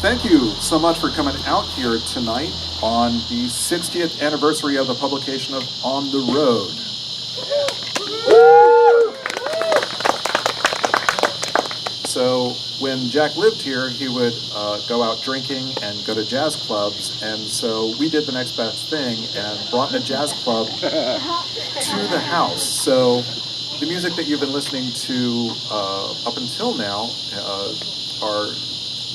thank you so much for coming out here tonight on the 60th anniversary of the publication of On the Road. So when Jack lived here, he would go out drinking and go to jazz clubs, and so we did the next best thing and brought a jazz club to the house. So the music that you've been listening to up until now are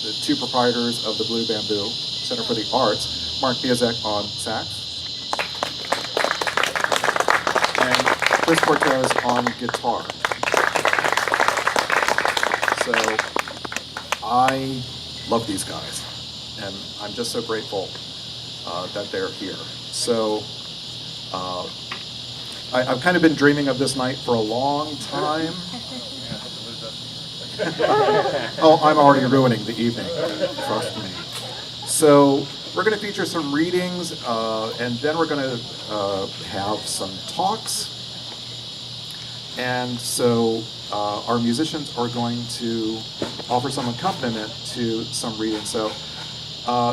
the two proprietors of the Blue Bamboo Center for the Arts, Mark Biazek on sax, and Chris Cortez on guitar. So I love these guys, and I'm just so grateful that they're here. So I've kind of been dreaming of this night for a long time. Oh, I'm already ruining the evening, trust me. So we're going to feature some readings, and then we're going to have some talks. And so our musicians are going to offer some accompaniment to some readings. So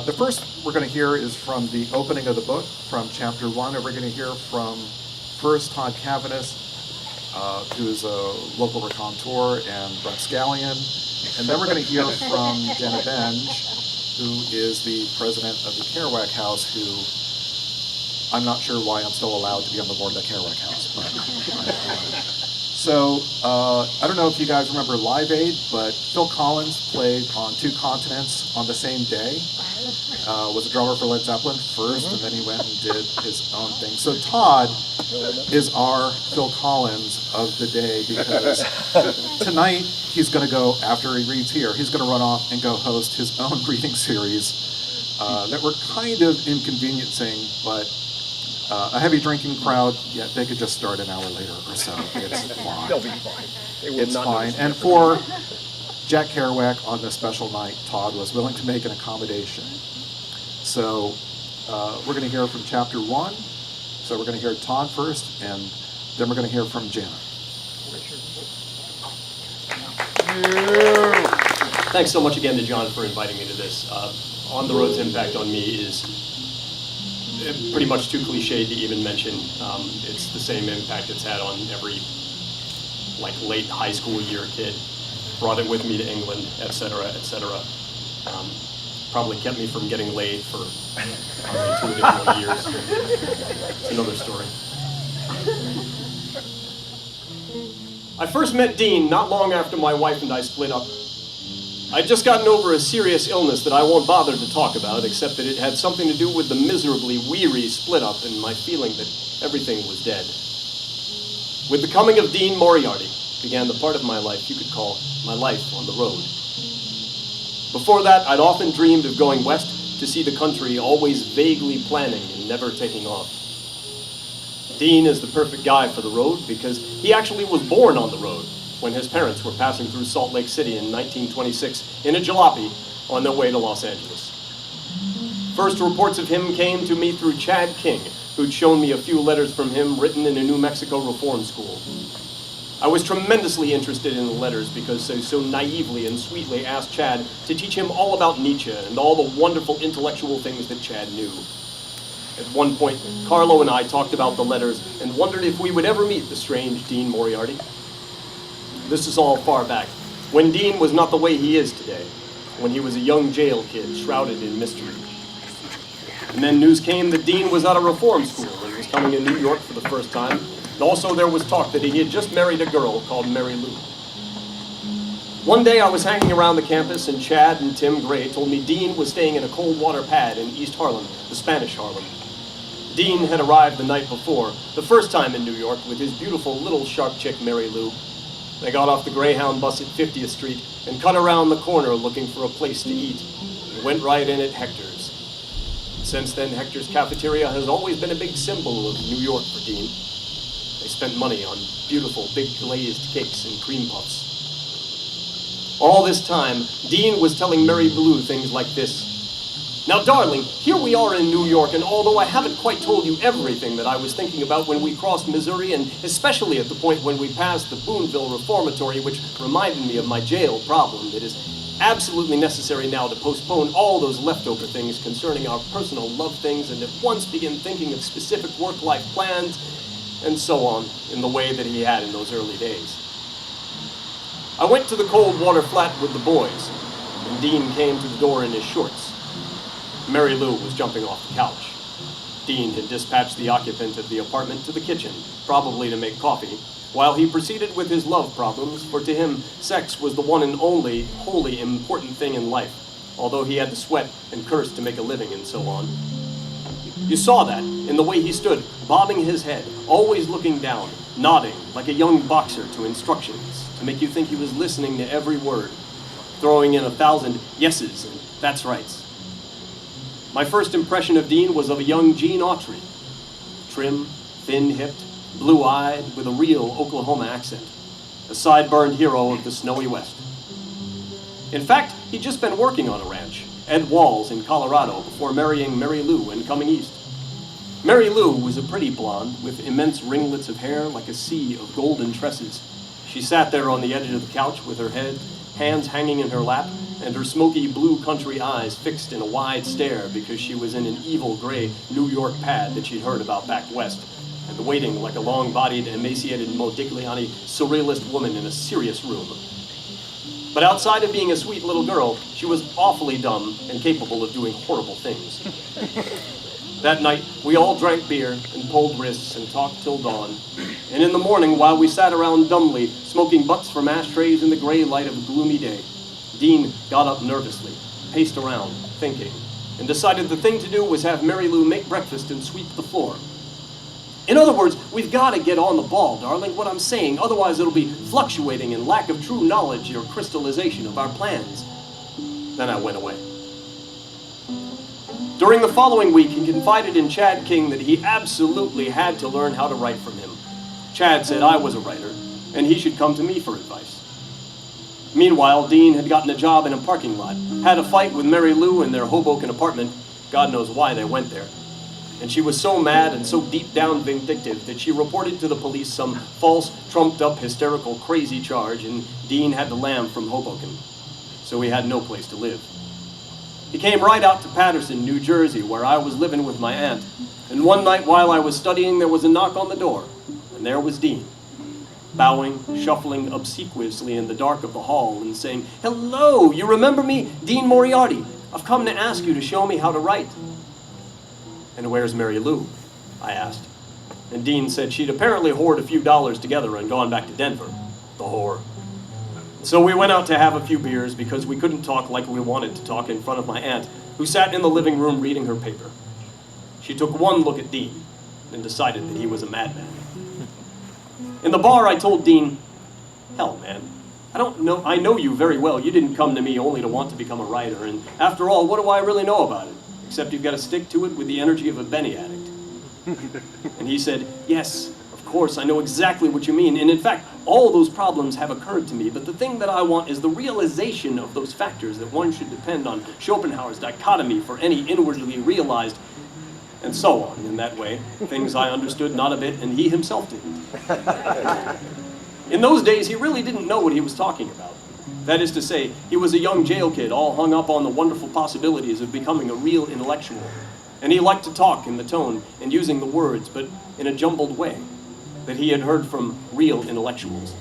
the first we're going to hear is from the opening of the book, from chapter 1, and we're going to hear from first Todd Cavanis, who is a local raconteur and rapscallion. And then we're going to hear from Jenna Benge, who is the president of the Kerouac House, who I'm not sure why I'm still allowed to be on the board of the Kerouac House. But, so I don't know if you guys remember Live Aid, but Phil Collins played on 2 continents on the same day. Was a drummer for Led Zeppelin first, and then he went and did his own thing. So Todd is our Phil Collins of the day, because tonight he's going to go, after he reads here, he's going to run off and go host his own reading series that we're kind of inconveniencing, but a heavy drinking crowd, yeah, they could just start an hour later or so. It's fine. They'll be fine. They will It's not fine. And for Jack Kerouac on this special night, Todd was willing to make an accommodation. So we're going to hear from chapter 1. So we're going to hear Todd first, and then we're going to hear from Jenna. Thanks so much again to John for inviting me to this. On the Road's impact on me is pretty much too cliche to even mention. It's the same impact it's had on every late high school year kid. Brought it with me to England, etc., etc. Probably kept me from getting laid for 2 additional years. It's another story. I first met Dean not long after my wife and I split up. I'd just gotten over a serious illness that I won't bother to talk about, except that it had something to do with the miserably weary split-up and my feeling that everything was dead. With the coming of Dean Moriarty began the part of my life you could call my life on the road. Before that, I'd often dreamed of going west to see the country, always vaguely planning and never taking off. Dean is the perfect guy for the road because he actually was born on the road when his parents were passing through Salt Lake City in 1926 in a jalopy on their way to Los Angeles. First reports of him came to me through Chad King, who'd shown me a few letters from him written in a New Mexico reform school. I was tremendously interested in the letters because they so naively and sweetly asked Chad to teach him all about Nietzsche and all the wonderful intellectual things that Chad knew. At one point, Carlo and I talked about the letters and wondered if we would ever meet the strange Dean Moriarty. This is all far back, when Dean was not the way he is today, when he was a young jail kid shrouded in mystery. And then news came that Dean was at a reform school and was coming to New York for the first time. And also there was talk that he had just married a girl called Mary Lou. One day I was hanging around the campus and Chad and Tim Gray told me Dean was staying in a cold water pad in East Harlem, the Spanish Harlem. Dean had arrived the night before, the first time in New York, with his beautiful little sharp chick Mary Lou. They got off the Greyhound bus at 50th Street and cut around the corner looking for a place to eat. And went right in at Hector's. Since then, Hector's Cafeteria has always been a big symbol of New York for Dean. They spent money on beautiful, big glazed cakes and cream puffs. All this time, Dean was telling Mary Blue things like this. Now, darling, here we are in New York, and although I haven't quite told you everything that I was thinking about when we crossed Missouri, and especially at the point when we passed the Boonville Reformatory, which reminded me of my jail problem, that is, absolutely necessary now to postpone all those leftover things concerning our personal love things and at once begin thinking of specific work-life plans and so on in the way that he had in those early days. I went to the cold water flat with the boys, and Dean came to the door in his shorts. Mary Lou was jumping off the couch. Dean had dispatched the occupant of the apartment to the kitchen, probably to make coffee, while he proceeded with his love problems, for to him, sex was the one and only wholly important thing in life, although he had to sweat and curse to make a living and so on. You saw that in the way he stood, bobbing his head, always looking down, nodding like a young boxer to instructions, to make you think he was listening to every word, throwing in 1,000 yeses and that's rights. My first impression of Dean was of a young Gene Autry, trim, thin-hipped, blue-eyed, with a real Oklahoma accent, a sideburn hero of the snowy West. In fact, he'd just been working on a ranch, Ed Walls in Colorado, before marrying Mary Lou and coming east. Mary Lou was a pretty blonde with immense ringlets of hair like a sea of golden tresses. She sat there on the edge of the couch with her hands hanging in her lap, and her smoky blue country eyes fixed in a wide stare because she was in an evil gray New York pad that she'd heard about back west, and waiting like a long-bodied, emaciated Modigliani surrealist woman in a serious room. But outside of being a sweet little girl, she was awfully dumb and capable of doing horrible things. That night, we all drank beer and pulled wrists and talked till dawn. And in the morning, while we sat around dumbly, smoking butts from ashtrays in the gray light of a gloomy day, Dean got up nervously, paced around, thinking, and decided the thing to do was have Mary Lou make breakfast and sweep the floor. In other words, we've got to get on the ball, darling, what I'm saying, otherwise it'll be fluctuating in lack of true knowledge or crystallization of our plans. Then I went away. During the following week, he confided in Chad King that he absolutely had to learn how to write from him. Chad said I was a writer, and he should come to me for advice. Meanwhile, Dean had gotten a job in a parking lot, had a fight with Mary Lou in their Hoboken apartment. God knows why they went there. And she was so mad and so deep down vindictive that she reported to the police some false, trumped-up, hysterical, crazy charge, and Dean had to lamb from Hoboken. So he had no place to live. He came right out to Paterson, New Jersey, where I was living with my aunt. And one night while I was studying, there was a knock on the door, and there was Dean, bowing, shuffling obsequiously in the dark of the hall and saying, "Hello, you remember me? Dean Moriarty. I've come to ask you to show me how to write." "And where's Mary Lou?" I asked. And Dean said she'd apparently hoarded a few dollars together and gone back to Denver. The whore. So we went out to have a few beers because we couldn't talk like we wanted to talk in front of my aunt, who sat in the living room reading her paper. She took one look at Dean and decided that he was a madman. In the bar, I told Dean, "Hell, man, I know you very well. You didn't come to me only to want to become a writer, and after all, what do I really know about it? Except you've got to stick to it with the energy of a Benny addict." And he said, "Yes, of course, I know exactly what you mean. And in fact, all those problems have occurred to me. But the thing that I want is the realization of those factors, that one should depend on Schopenhauer's dichotomy for any inwardly realized," and so on, in that way. Things I understood not a bit, and he himself didn't. In those days, he really didn't know what he was talking about. That is to say, he was a young jail kid, all hung up on the wonderful possibilities of becoming a real intellectual. And he liked to talk in the tone and using the words, but in a jumbled way, that he had heard from real intellectuals.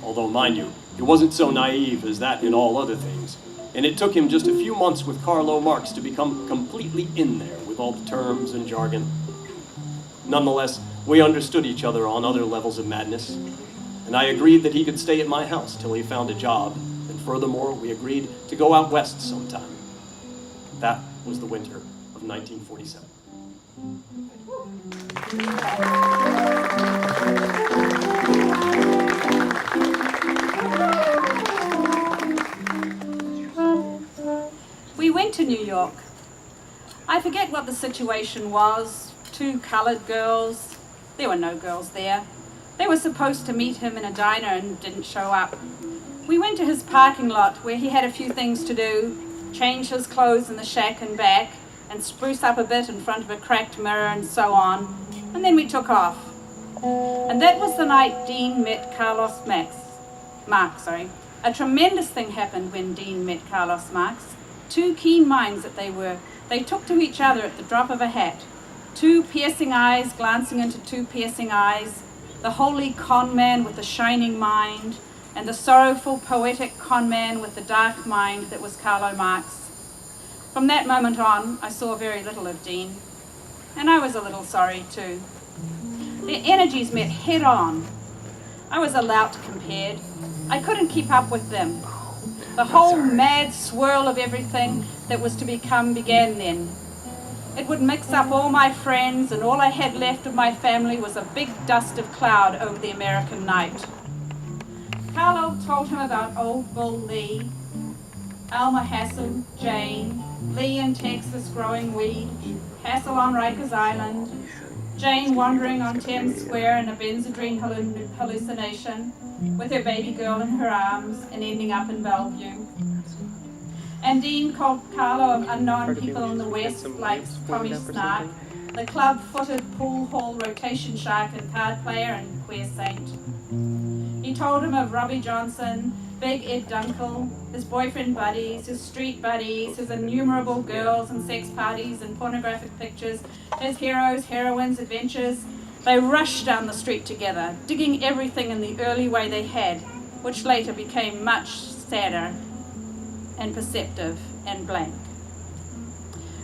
Although, mind you, he wasn't so naive as that in all other things. And it took him just a few months with Karl Marx to become completely in there with all the terms and jargon. Nonetheless, we understood each other on other levels of madness. And I agreed that he could stay at my house till he found a job. And furthermore, we agreed to go out west sometime. That was the winter of 1947. We went to New York. I forget what the situation was. 2 colored girls. There were no girls there. They were supposed to meet him in a diner and didn't show up. We went to his parking lot where he had a few things to do, change his clothes in the shack and back, and spruce up a bit in front of a cracked mirror and so on. And then we took off. And that was the night Dean met Mark. A tremendous thing happened when Dean met Carlos Marx. Two keen minds that they were. They took to each other at the drop of a hat. Two piercing eyes glancing into two piercing eyes. The holy con man with the shining mind, and the sorrowful, poetic con man with the dark mind that was Carlo Marx. From that moment on, I saw very little of Dean, and I was a little sorry too. Their energies met head on. I was a lout compared. I couldn't keep up with them. The whole mad swirl of everything that was to become began then. It would mix up all my friends, and all I had left of my family was a big dust of cloud over the American night. Carlo told him about old Bull Lee, Alma Hassel, Jane, Lee in Texas growing weed, Hassel on Rikers Island, Jane wandering on Thames Square in a benzodrine hallucination with her baby girl in her arms and ending up in Bellevue. And Dean called Carlo of unknown people in the West like Tommy Snark, the club-footed pool hall rotation shark and card player and queer saint. He told him of Robbie Johnson, Big Ed Dunkel, his boyfriend buddies, his street buddies, his innumerable girls and sex parties and pornographic pictures, his heroes, heroines, adventures. They rushed down the street together, digging everything in the early way they had, which later became much sadder and perceptive and blank.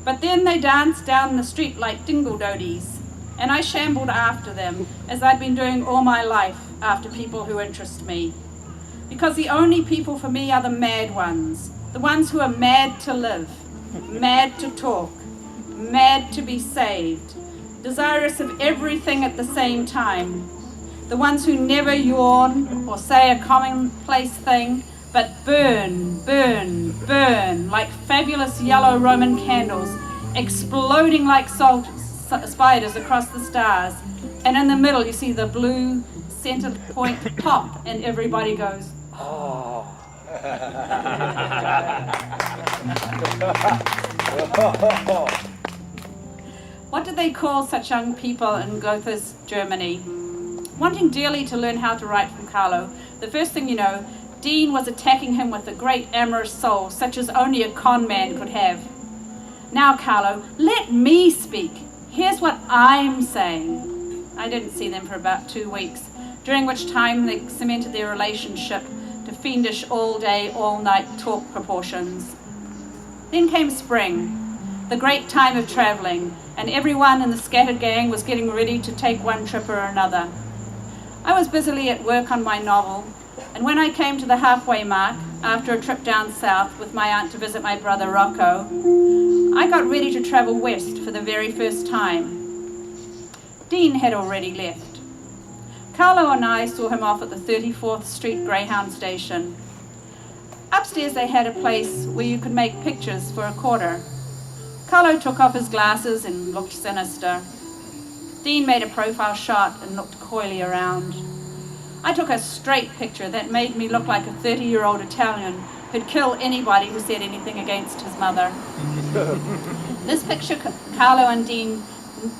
But then they danced down the street like dingle-dodies, and I shambled after them, as I'd been doing all my life after people who interest me. Because the only people for me are the mad ones, the ones who are mad to live, mad to talk, mad to be saved, desirous of everything at the same time, the ones who never yawn or say a commonplace thing, but burn, burn, burn like fabulous yellow Roman candles, exploding like spiders across the stars. And in the middle you see the blue center point pop, and everybody goes, oh. What did they call such young people in Goethe's Germany? Wanting dearly to learn how to write from Carlo, the first thing you know, Dean was attacking him with a great amorous soul, such as only a con man could have. Now, Carlo, let me speak. Here's what I'm saying. I didn't see them for about 2 weeks, during which time they cemented their relationship to fiendish all-day, all-night talk proportions. Then came spring, the great time of traveling, and everyone in the scattered gang was getting ready to take one trip or another. I was busily at work on my novel, and when I came to the halfway mark, after a trip down south with my aunt to visit my brother Rocco, I got ready to travel west for the very first time. Dean had already left. Carlo and I saw him off at the 34th Street Greyhound station. Upstairs they had a place where you could make pictures for a quarter. Carlo took off his glasses and looked sinister. Dean made a profile shot and looked coyly around. I took a straight picture that made me look like a 30-year-old Italian who'd kill anybody who said anything against his mother. This picture Carlo and Dean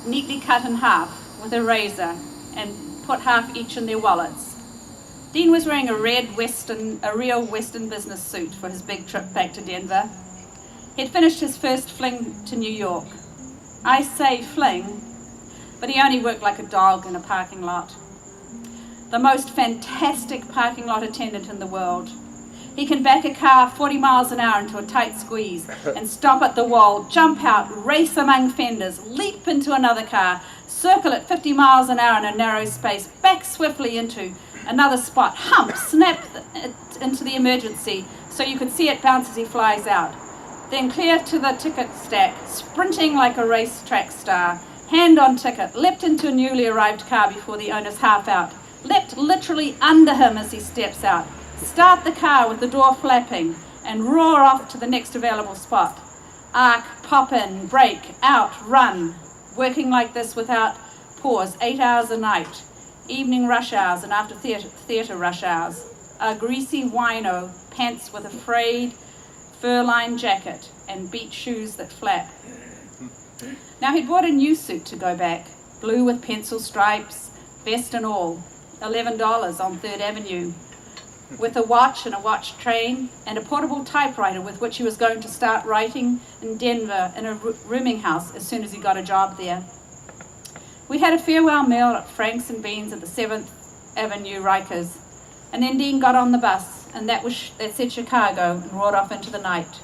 neatly cut in half with a razor and put half each in their wallets. Dean was wearing a real Western business suit for his big trip back to Denver. He'd finished his first fling to New York. I say fling, but he only worked like a dog in a parking lot. The most fantastic parking lot attendant in the world. He can back a car 40 miles an hour into a tight squeeze and stop at the wall, jump out, race among fenders, leap into another car, circle at 50 miles an hour in a narrow space, back swiftly into another spot, hump, snap it into the emergency so you could see it bounce as he flies out. Then clear to the ticket stack, sprinting like a racetrack star, hand on ticket, leapt into a newly arrived car before the owner's half out, leapt literally under him as he steps out, start the car with the door flapping, and roar off to the next available spot. Arc, pop in, brake, out, run, working like this without pause, 8 hours a night, evening rush hours and after theatre rush hours. A greasy wino, pants with a frayed fur-lined jacket and beach shoes that flap. Now he'd bought a new suit to go back, blue with pencil stripes, vest and all, $11 on 3rd Avenue. with a watch and a watch train and a portable typewriter with which he was going to start writing in Denver in a rooming house as soon as he got a job there. We had a farewell meal at Frank's and Beans at the 7th Avenue Rikers, and then Dean got on the bus, and that said Chicago, and roared off into the night.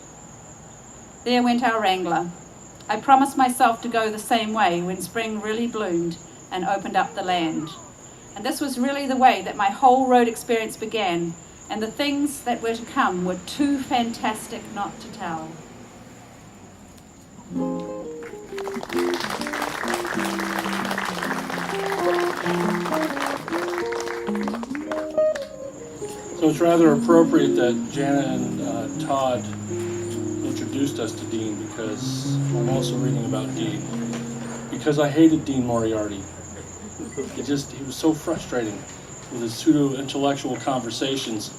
There went our Wrangler. I promised myself to go the same way when spring really bloomed and opened up the land. And this was really the way that my whole road experience began, and the things that were to come were too fantastic not to tell. So it's rather appropriate that Jana and Todd introduced us to Dean, because I'm also reading about Dean. Because I hated Dean Moriarty. He was so frustrating with his pseudo-intellectual conversations.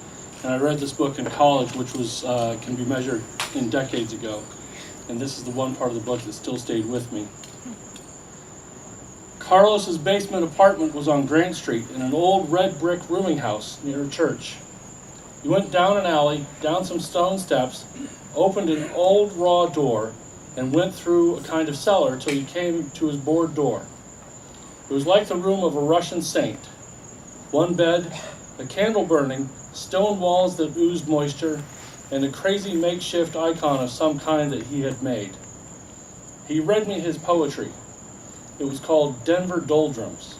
And I read this book in college, which was can be measured in decades ago. And this is the one part of the book that still stayed with me. Carlos's basement apartment was on Grant Street in an old red brick rooming house near a church. He went down an alley, down some stone steps, opened an old raw door, and went through a kind of cellar till he came to his board door. It was like the room of a Russian saint. One bed, a candle burning, stone walls that oozed moisture, and a crazy makeshift icon of some kind that he had made. He read me his poetry. It was called Denver Doldrums.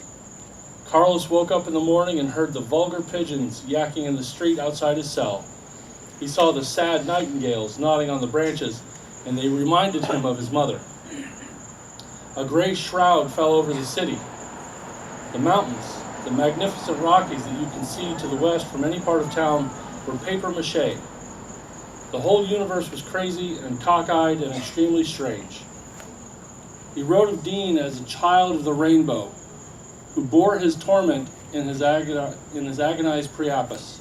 Carlos woke up in the morning and heard the vulgar pigeons yakking in the street outside his cell. He saw the sad nightingales nodding on the branches, and they reminded him of his mother. A gray shroud fell over the city. The mountains, the magnificent Rockies that you can see to the west from any part of town, were papier-mâché. The whole universe was crazy and cockeyed and extremely strange. He wrote of Dean as a child of the rainbow, who bore his torment in his agonized Priapus.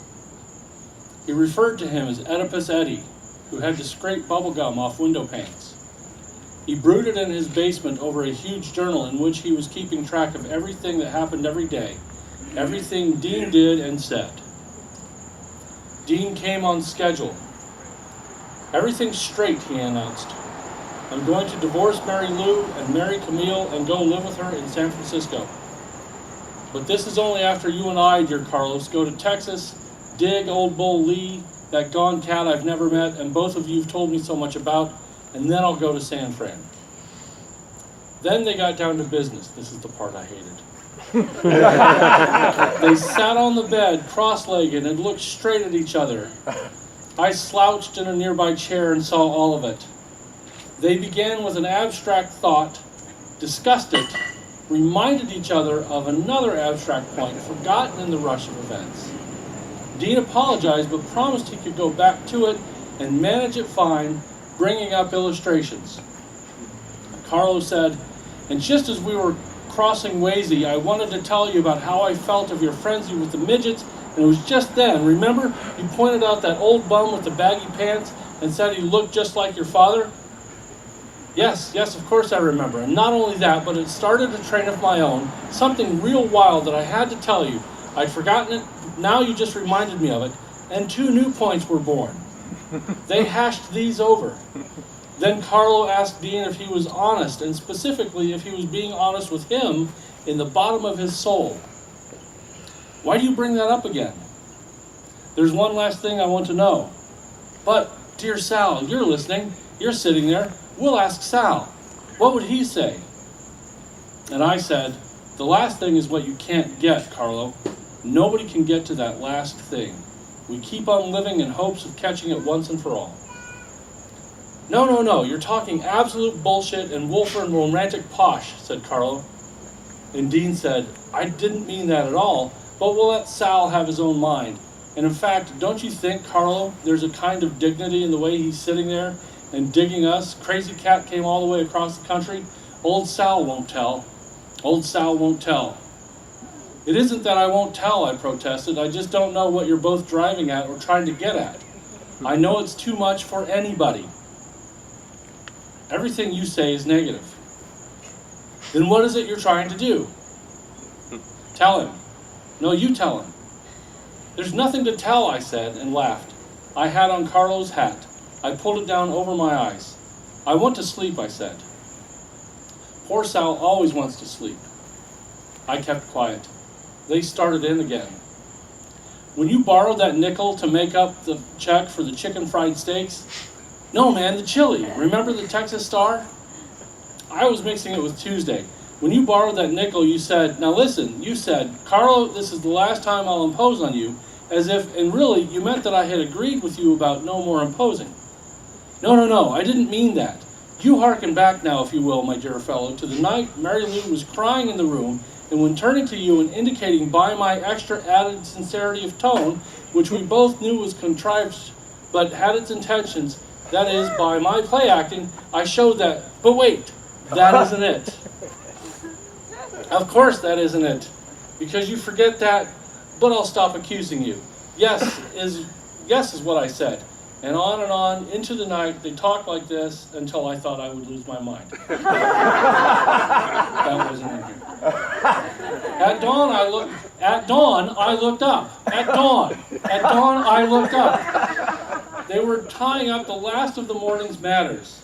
He referred to him as Oedipus Eddie, who had to scrape bubblegum off window panes. He brooded in his basement over a huge journal in which he was keeping track of everything that happened every day, everything Dean did and said. Dean came on schedule. "Everything's straight," he announced. "I'm going to divorce Mary Lou and marry Camille and go live with her in San Francisco. But this is only after you and I, dear Carlos, go to Texas, dig Old Bull Lee, that gone cat I've never met, and both of you've told me so much about, and then I'll go to San Fran." Then they got down to business. This is the part I hated. They sat on the bed, cross-legged, and looked straight at each other. I slouched in a nearby chair and saw all of it. They began with an abstract thought, discussed it, reminded each other of another abstract point, forgotten in the rush of events. Dean apologized, but promised he could go back to it and manage it fine, bringing up illustrations. Carlo said, "And just as we were crossing Wazy, I wanted to tell you about how I felt of your frenzy with the midgets, and it was just then, remember, you pointed out that old bum with the baggy pants and said he looked just like your father?" Yes, of course I remember. And not only that, but it started a train of my own, something real wild that I had to tell you. I'd forgotten it, now you just reminded me of it, and 2 new points were born. They hashed these over. Then Carlo asked Dean if he was honest, and specifically if he was being honest with him in the bottom of his soul. "Why do you bring that up again?" "There's one last thing I want to know." "But, dear Sal, you're listening. You're sitting there. We'll ask Sal. What would he say?" And I said, "The last thing is what you can't get, Carlo. Nobody can get to that last thing. We keep on living in hopes of catching it once and for all." No, you're talking absolute bullshit and Wolfer and romantic posh," said Carlo. And Dean said, "I didn't mean that at all, but we'll let Sal have his own mind. And in fact, don't you think, Carlo, there's a kind of dignity in the way he's sitting there and digging us? Crazy cat came all the way across the country. Old Sal won't tell. Old Sal won't tell." "It isn't that I won't tell," I protested. "I just don't know what you're both driving at or trying to get at. I know it's too much for anybody." "Everything you say is negative." "Then what is it you're trying to do?" "Tell him." "No, you tell him." "There's nothing to tell," I said, and laughed. I had on Carlo's hat. I pulled it down over my eyes. "I want to sleep," I said. Poor Sal always wants to sleep. I kept quiet. They started in again. "When you borrowed that nickel to make up the check for the chicken fried steaks?" "No, man, the chili. Remember the Texas Star?" I was mixing it with Tuesday. "When you borrowed that nickel, you said," now listen, you said, "Carlo, this is the last time I'll impose on you," as if, and really, you meant that I had agreed with you about no more imposing. No, I didn't mean that. You hearken back now, if you will, my dear fellow, to the night Mary Lou was crying in the room, and when turning to you and indicating by my extra added sincerity of tone, which we both knew was contrived but had its intentions, that is, by my play acting, I showed that, but wait, that isn't it. Of course that isn't it, because you forget that, but I'll stop accusing you. Yes is what I said. And on into the night, they talked like this until I thought I would lose my mind. That wasn't in here. At dawn, I looked up. At dawn, I looked up. They were tying up the last of the morning's matters.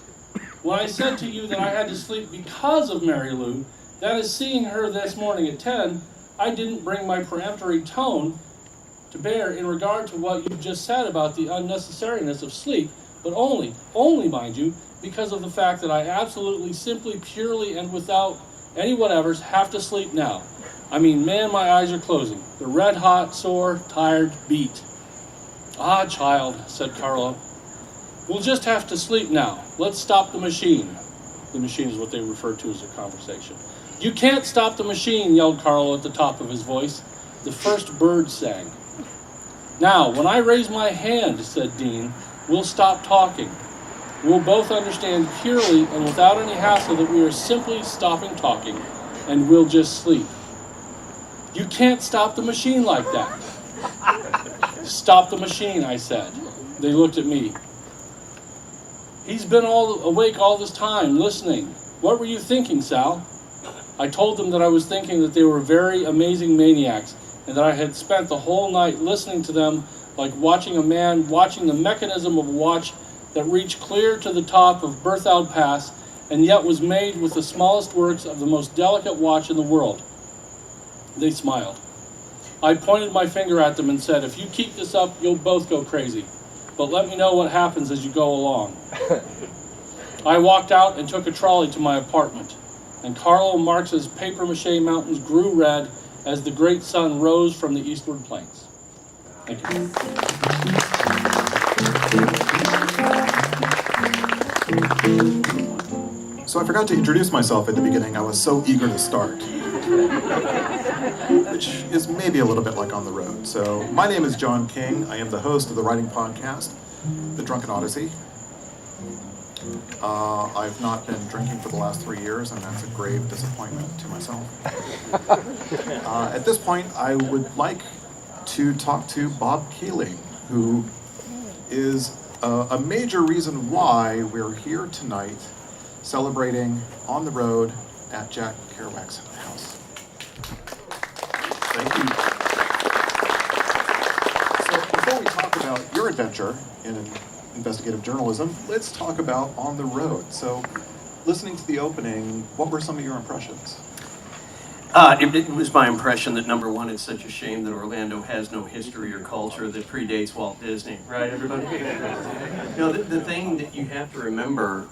When I said to you that I had to sleep because of Mary Lou, that is, seeing her this morning at 10, I didn't bring my peremptory tone to bear in regard to what you just said about the unnecessariness of sleep, but only, mind you, because of the fact that I absolutely, simply, purely, and without any whatevers have to sleep now. I mean, man, my eyes are closing. They're red hot, sore, tired, beat. "Ah, child," said Carlo, "we'll just have to sleep now. Let's stop the machine." The machine is what they refer to as a conversation. "You can't stop the machine," yelled Carlo at the top of his voice. The first bird sang. "Now, when I raise my hand," said Dean, "we'll stop talking. We'll both understand purely and without any hassle that we are simply stopping talking, and we'll just sleep." "You can't stop the machine like that." "Stop the machine," I said. They looked at me. "He's been awake all this time, listening. What were you thinking, Sal?" I told them that I was thinking that they were very amazing maniacs, and that I had spent the whole night listening to them like watching a man watching the mechanism of a watch that reached clear to the top of Berthoud Pass, and yet was made with the smallest works of the most delicate watch in the world. They smiled. I pointed my finger at them and said, "If you keep this up, you'll both go crazy. But let me know what happens as you go along." I walked out and took a trolley to my apartment, and Carlo Marx's papier-mâché mountains grew red as the great sun rose from the eastward plains. Thank you. So I forgot to introduce myself at the beginning. I was so eager to start, which is maybe a little bit like On the Road. So my name is John King. I am the host of the writing podcast, The Drunken Odyssey. I've not been drinking for the last 3 years, and that's a grave disappointment to myself. At this point, I would like to talk to Bob Keeling, who is a major reason why we're here tonight celebrating On the Road at Jack Kerouac's house. Thank you. So before we talk about your adventure in investigative journalism, let's talk about On the Road. So listening to the opening, what were some of your impressions? It was my impression that, number one, it's such a shame that Orlando has no history or culture that predates Walt Disney, right, everybody? The thing that you have to remember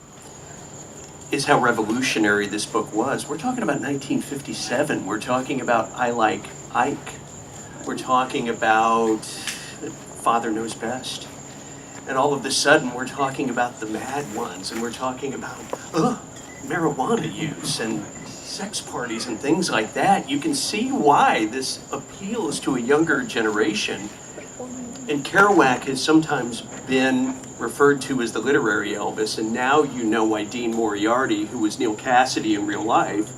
is how revolutionary this book was. We're talking about 1957. We're talking about I Like Ike. We're talking about Father Knows Best. And all of a sudden, we're talking about the Mad Ones, and we're talking about marijuana use and sex parties and things like that. You can see why this appeals to a younger generation. And Kerouac has sometimes been referred to as the literary Elvis, and now you know why Dean Moriarty, who was Neil Cassidy in real life,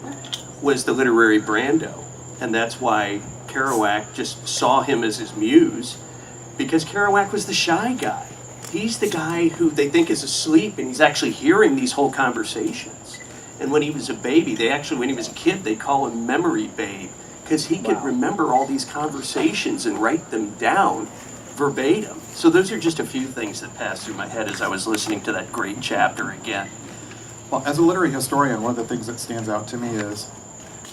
was the literary Brando. And that's why Kerouac just saw him as his muse, because Kerouac was the shy guy. He's the guy who they think is asleep, and he's actually hearing these whole conversations. And when he was a baby, when he was a kid, they call him Memory Babe. because he could remember all these conversations and write them down verbatim. So those are just a few things that passed through my head as I was listening to that great chapter again. Well, as a literary historian, one of the things that stands out to me is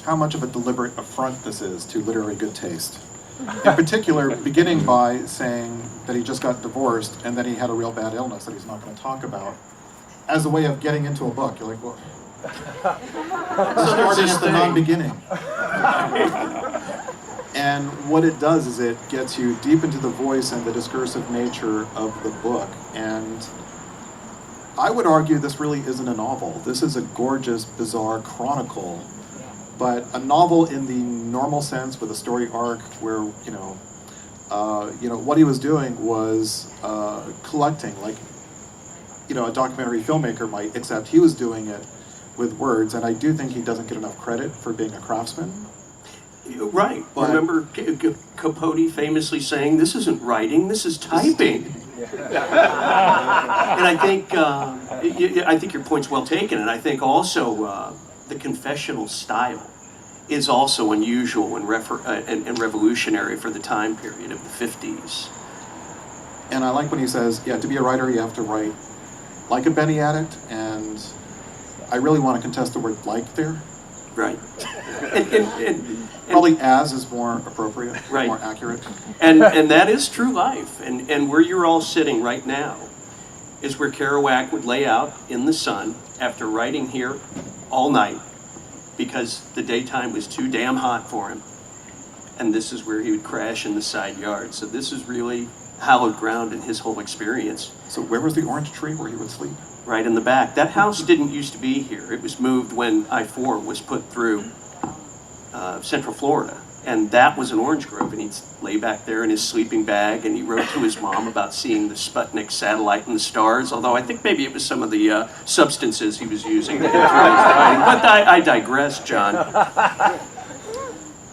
how much of a deliberate affront this is to literary good taste. In particular, beginning by saying that he just got divorced and that he had a real bad illness that he's not going to talk about, as a way of getting into a book. You're like, well, starting at the non-beginning. And what it does is it gets you deep into the voice and the discursive nature of the book. And I would argue this really isn't a novel. This is a gorgeous, bizarre chronicle, but a novel in the normal sense with a story arc where, what he was doing was collecting, like, a documentary filmmaker might, except he was doing it with words, and I do think he doesn't get enough credit for being a craftsman. Right. But, remember Capote famously saying, "This isn't writing, this is typing." And I think your point's well taken, and I think also the confessional style is also unusual and revolutionary for the time period of the 50s. And I like when he says, to be a writer, you have to write like a Benny addict, and I really want to contest the word "like" there. Right. And probably "as" is more appropriate, right. More accurate. And that is true life. And where you're all sitting right now is where Kerouac would lay out in the sun after writing here all night because the daytime was too damn hot for him. And this is where he would crash in the side yard. So this is really hallowed ground in his whole experience. So where was the orange tree where he would sleep? Right in the back. That house didn't used to be here. It was moved when I-4 was put through Central Florida. And that was an orange grove, and he'd lay back there in his sleeping bag, and he wrote to his mom about seeing the Sputnik satellite and the stars, although I think maybe it was some of the substances he was using to influence the writing. But I digress, John.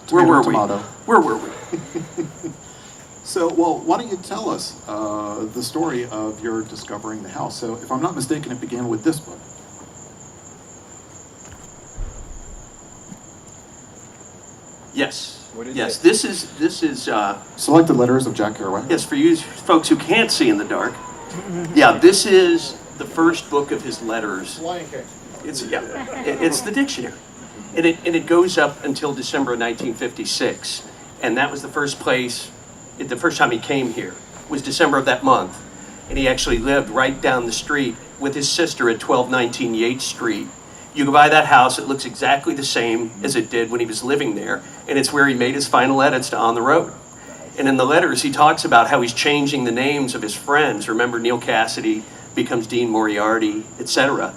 Where were we? Where were we? So, why don't you tell us the story of your discovering the house? So, if I'm not mistaken, it began with this book. Yes. Yes. This is. Selected Letters of Jack Kerouac. Yes, for you folks who can't see in the dark. Yeah, this is the first book of his letters. It's the dictionary, and it goes up until December of 1956, and that was the first place. The first time he came here was December of that month, and he actually lived right down the street with his sister at 1219 Yates Street. You go by that house, it looks exactly the same as it did when he was living there, and it's where he made his final edits to On the Road. And in the letters, he talks about how he's changing the names of his friends. Remember, Neil Cassidy becomes Dean Moriarty, etc.,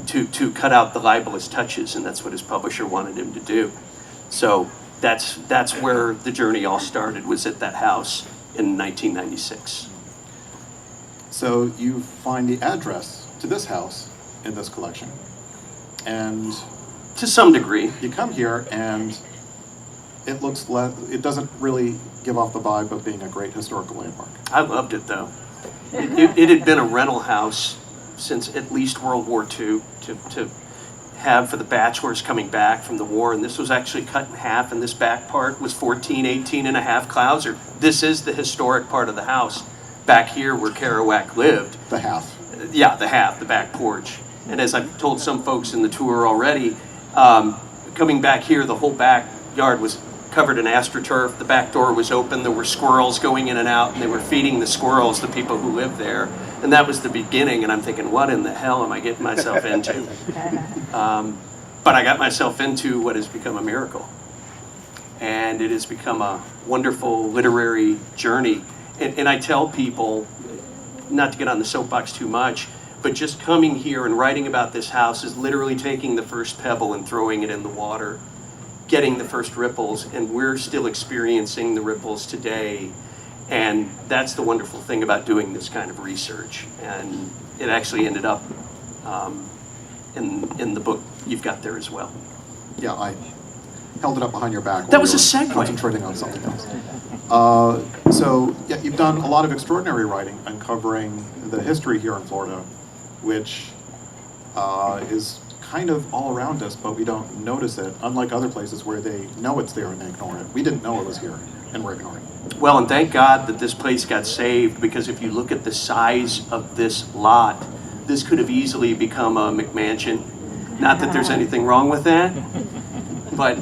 to cut out the libelous touches, and that's what his publisher wanted him to do. So that's where the journey all started, was at that house in 1996. So you find the address to this house in this collection, and to some degree, you come here and it doesn't really give off the vibe of being a great historical landmark. I loved it though. It had been a rental house since at least World War II to have for the bachelors coming back from the war, and this was actually cut in half, and this back part was 18 and a half Clouser. This is the historic part of the house back here where Kerouac lived. The half. Yeah, the back porch. And as I've told some folks in the tour already, coming back here, the whole backyard was covered in astroturf. The back door was open. There were squirrels going in and out, and they were feeding the squirrels, the people who lived there. And that was the beginning, and I'm thinking, what in the hell am I getting myself into? But I got myself into what has become a miracle. And it has become a wonderful literary journey. And I tell people, not to get on the soapbox too much, but just coming here and writing about this house is literally taking the first pebble and throwing it in the water, getting the first ripples, and we're still experiencing the ripples today. And that's the wonderful thing about doing this kind of research. And it actually ended up in the book you've got there as well. Yeah, I held it up behind your back. That was a segue. Concentrating on something else. So, you've done a lot of extraordinary writing uncovering the history here in Florida, which is kind of all around us, but we don't notice it, unlike other places where they know it's there and they ignore it. We didn't know it was here, and we're ignoring it. Well, and thank God that this place got saved, because if you look at the size of this lot, this could have easily become a McMansion. Not that there's anything wrong with that, but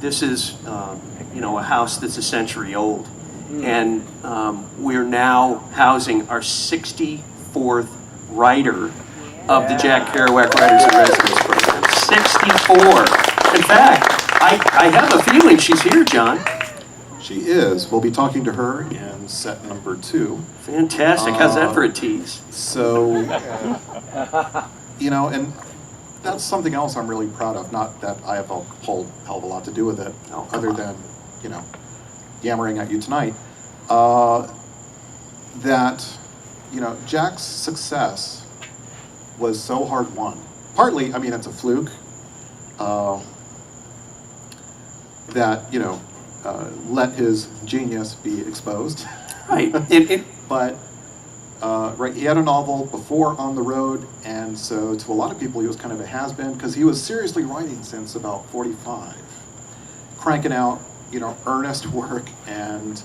this is a house that's a century old, and we're now housing our 64th writer of the Jack Kerouac Writers in Residence program. 64. In fact, I have a feeling she's here, John. She is. We'll be talking to her in set number 2. Fantastic. How's that for a tease? So, and that's something else I'm really proud of. Not that I have a whole hell of a lot to do with it, other than, yammering at you tonight. That, Jack's success was so hard won. Partly, it's a fluke. That, let his genius be exposed. Right. But, he had a novel before On the Road, and so to a lot of people he was kind of a has-been, because he was seriously writing since about 45. Cranking out, earnest work, and,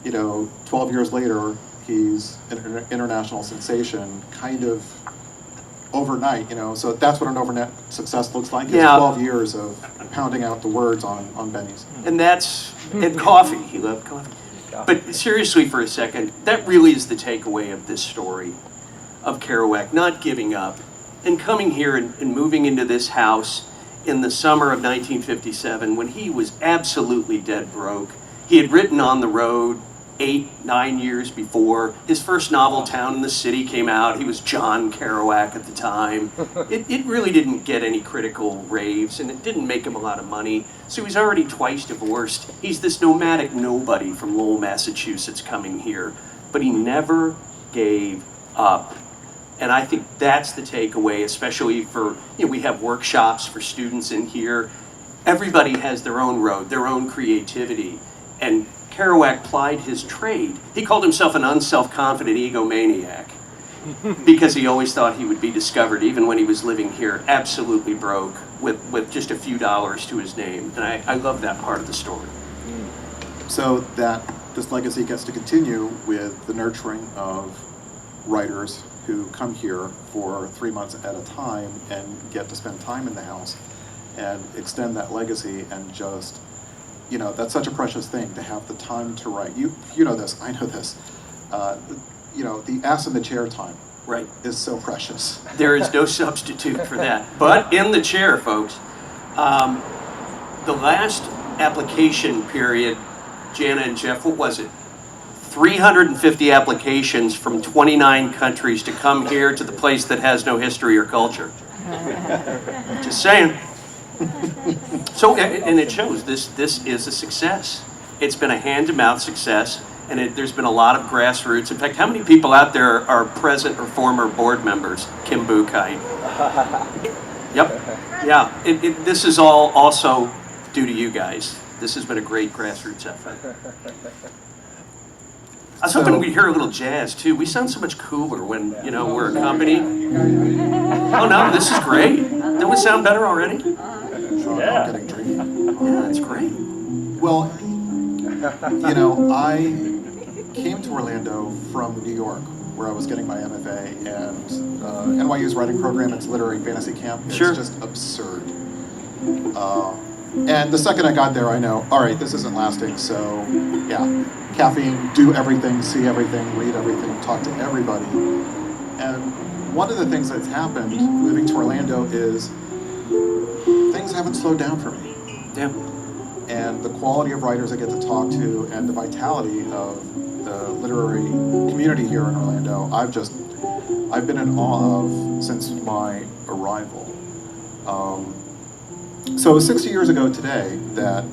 12 years later, he's an international sensation, kind of overnight, so that's what an overnight success looks like. It's 12 years of pounding out the words on Benny's. And coffee. He loved coffee. But seriously for a second, that really is the takeaway of this story of Kerouac, not giving up and coming here and moving into this house in the summer of 1957 when he was absolutely dead broke. He had written On the Road 8-9 years before. His first novel, Town in the City, came out. He was John Kerouac at the time. It really didn't get any critical raves, and it didn't make him a lot of money. So he's already twice divorced. He's this nomadic nobody from Lowell, Massachusetts coming here. But he never gave up. And I think that's the takeaway, especially for, we have workshops for students in here. Everybody has their own road, their own creativity. And Kerouac plied his trade. He called himself an unself-confident egomaniac because he always thought he would be discovered, even when he was living here absolutely broke with just a few dollars to his name. And I love that part of the story. So that this legacy gets to continue with the nurturing of writers who come here for 3 months at a time and get to spend time in the house and extend that legacy, and just, that's such a precious thing to have the time to write. You know this, I know this. The ass in the chair time, right, is so precious. There is no substitute for that. But in the chair, folks, the last application period, Jana and Jeff, what was it? 350 applications from 29 countries to come here to the place that has no history or culture. Just saying. So, and it shows this is a success. It's been a hand-to-mouth success, and there's been a lot of grassroots. In fact, how many people out there are present or former board members? Kim Buchheit. Yep. Yeah. This is all also due to you guys. This has been a great grassroots effort. I was hoping we'd hear a little jazz too. We sound so much cooler when we're a company. Oh no, this is great. Don't we sound better already? I'm getting dreamy. Yeah, that's great. Well, I came to Orlando from New York, where I was getting my MFA, and NYU's writing program, its literary fantasy camp, it's just absurd. And the second I got there, I know, all right, this isn't lasting, so yeah, caffeine, do everything, see everything, read everything, talk to everybody. And one of the things that's happened moving to Orlando is things haven't slowed down for me. Yeah. And the quality of writers I get to talk to and the vitality of the literary community here in Orlando, I've been in awe of since my arrival. So it was 60 years ago today that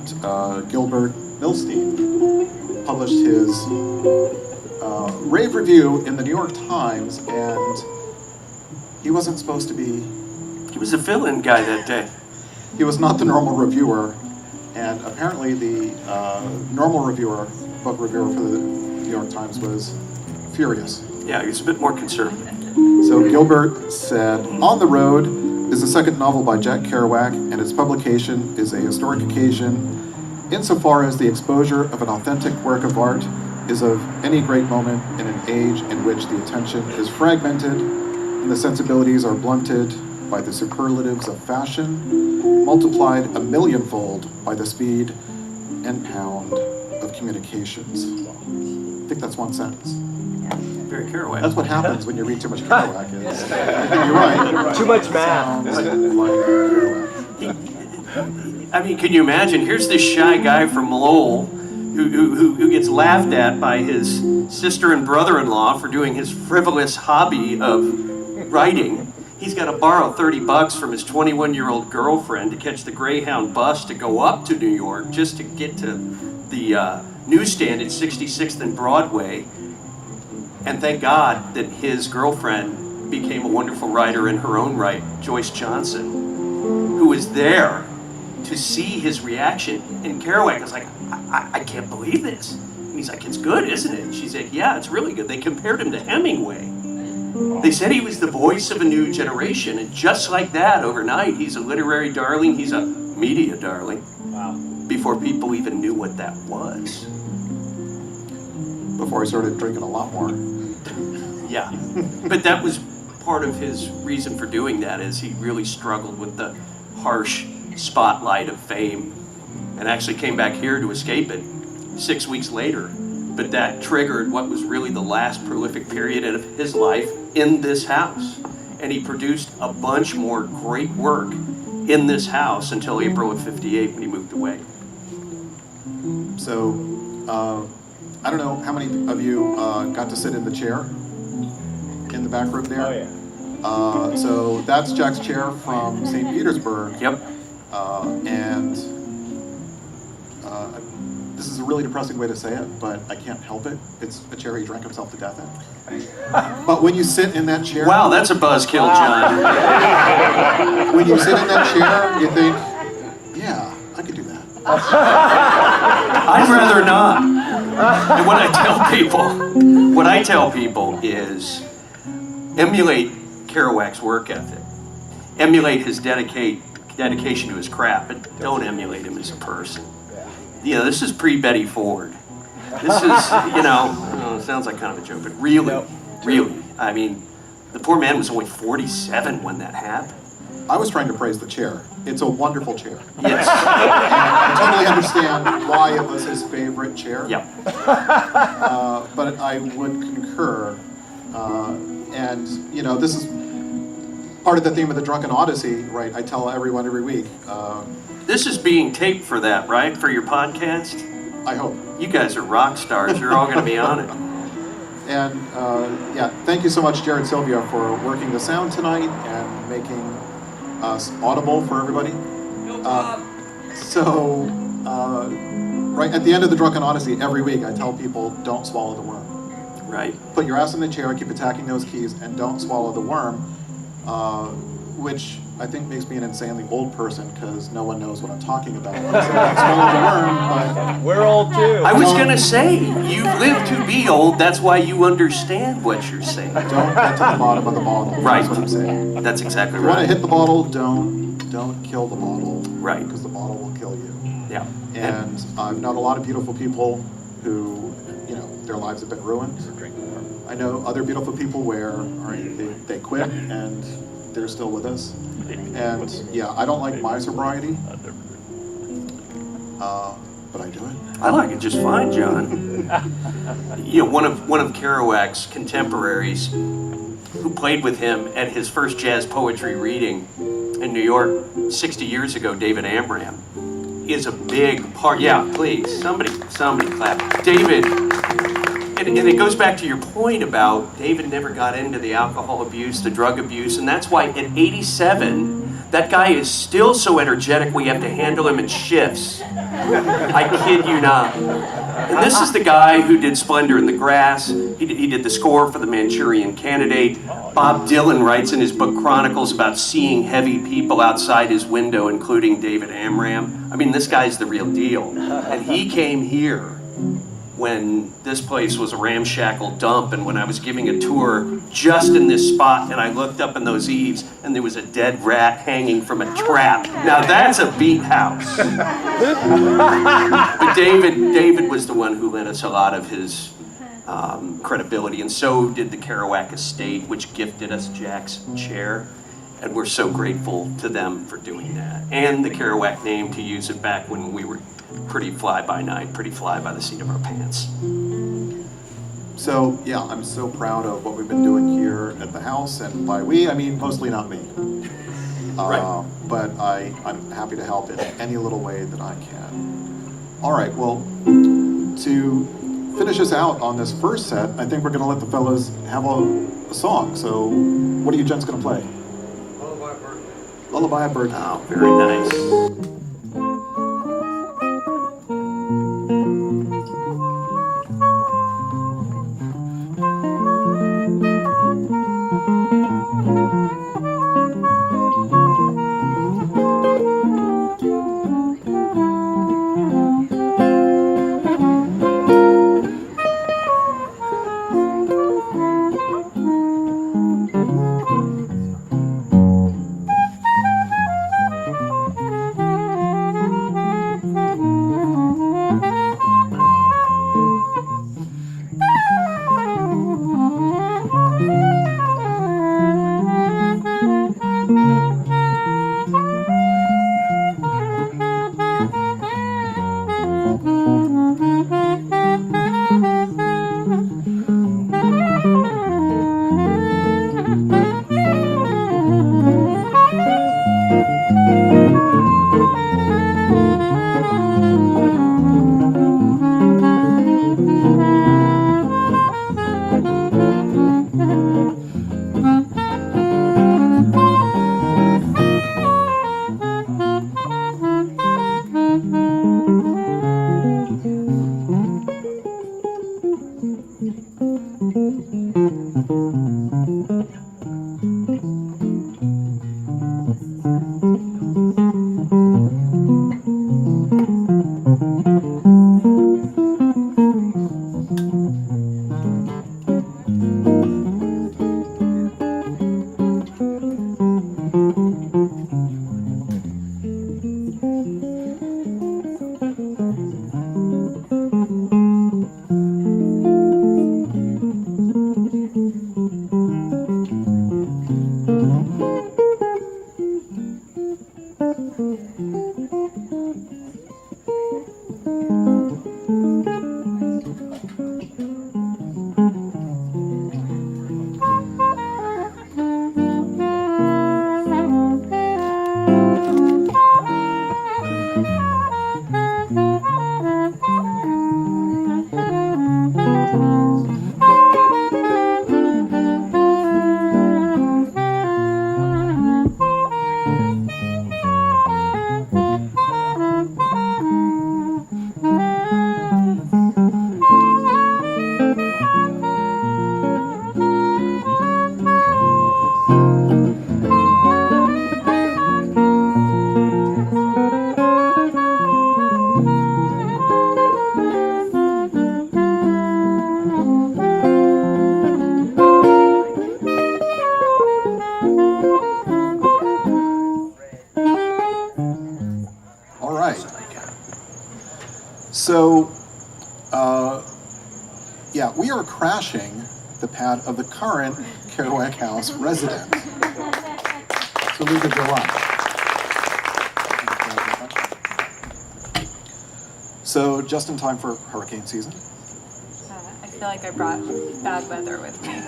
Gilbert Milstein published his rave review in the New York Times, and he wasn't supposed to be... He was a fill-in guy that day. He was not the normal reviewer, and apparently the normal book reviewer for the New York Times was furious. Yeah, he was a bit more conservative. So Gilbert said, On the Road is the second novel by Jack Kerouac, and its publication is a historic occasion insofar as the exposure of an authentic work of art is of any great moment in an age in which the attention is fragmented and the sensibilities are blunted by the superlatives of fashion, multiplied a millionfold by the speed and pound of communications. I think that's one sentence. Very Kerouac. That's what happens when you read too much Kerouac. I think you're right. Too much math. Sounds like Kerouac. I mean, can you imagine? Here's this shy guy from Lowell who gets laughed at by his sister and brother-in-law for doing his frivolous hobby of writing. He's got to borrow $30 from his 21-year-old girlfriend to catch the Greyhound bus to go up to New York just to get to the newsstand at 66th and Broadway. And thank God that his girlfriend became a wonderful writer in her own right, Joyce Johnson, who was there to see his reaction. And Kerouac was like, I can't believe this. And he's like, it's good, isn't it? And she said, yeah, it's really good. They compared him to Hemingway. They said he was the voice of a new generation. And just like that, overnight, he's a literary darling. He's a media darling. Wow. Before people even knew what that was. Before I started drinking a lot more. Yeah. But that was part of his reason for doing that, is he really struggled with the harsh spotlight of fame and actually came back here to escape it 6 weeks later. But that triggered what was really the last prolific period of his life in this house. And he produced a bunch more great work in this house until April of '58 when he moved away. So, I don't know how many of you got to sit in the chair in the back room there. Oh, yeah. So that's Jack's chair from St. Petersburg. Yep. And this is a really depressing way to say it, but I can't help it. It's a chair he drank himself to death in. But when you sit in that chair... Wow, that's a buzzkill, John. When you sit in that chair, you think, yeah, I could do that. I'd rather not. And what I tell people is emulate Kerouac's work ethic. Emulate his dedication to his craft, but don't emulate him as a person. You know, this is pre-Betty Ford. This is, it sounds like kind of a joke, but really, I mean, the poor man was only 47 when that happened. I was trying to praise the chair. It's a wonderful chair. Yes. I totally understand why it was his favorite chair. Yep. But I would concur. And, this is part of the theme of the Drunken Odyssey, right? I tell everyone every week. This is being taped for that, right? For your podcast? I hope. You guys are rock stars. You're all going to be on it. And, thank you so much, Jared Sylvia, for working the sound tonight and making us audible for everybody. Right at the end of the Drunken Odyssey, every week I tell people, don't swallow the worm. Right. Put your ass in the chair, keep attacking those keys, and don't swallow the worm, which I think makes me an insanely old person because no one knows what I'm talking about. So don't swallow the worm, but... We're old too. I was going to say, you've lived to be old, that's why you understand what you're saying. Don't get to the bottom of the bottle. Right. That's what I'm saying. That's exactly If you want to right. hit the bottle, don't kill the bottle. Right. Because the bottle will kill you. Yeah. And I've known a lot of beautiful people who, their lives have been ruined. I know other beautiful people where they quit and they're still with us. And I don't like my sobriety, but I do it. I like it just fine, John. One of Kerouac's contemporaries who played with him at his first jazz poetry reading in New York 60 years ago, David Amram, is a big part. Yeah, please, somebody clap. David, and it goes back to your point about David never got into the alcohol abuse, the drug abuse, and that's why at 87, that guy is still so energetic we have to handle him in shifts. I kid you not. And this is the guy who did Splendor in the Grass. He did the score for The Manchurian Candidate. Bob Dylan writes in his book Chronicles about seeing heavy people outside his window, including David Amram. I mean, this guy's the real deal. And he came here when this place was a ramshackle dump, and when I was giving a tour just in this spot, and I looked up in those eaves and there was a dead rat hanging from a trap. Now that's a beat house. But David was the one who lent us a lot of his credibility, and so did the Kerouac estate, which gifted us Jack's chair. And we're so grateful to them for doing that. And the Kerouac name, to use it back when we were pretty fly by night, pretty fly by the seat of our pants. So, yeah, I'm so proud of what we've been doing here at the house, and by we, I mean mostly not me. Right. But I'm happy to help in any little way that I can. All right, well, to finish us out on this first set, I think we're going to let the fellas have a song. So, what are you gents going to play? Lullaby Bird. Oh, very nice. So, yeah, we are crashing the pad of the current Kerouac House resident. So we could go on. So just in time for hurricane season. I feel like I brought bad weather with me.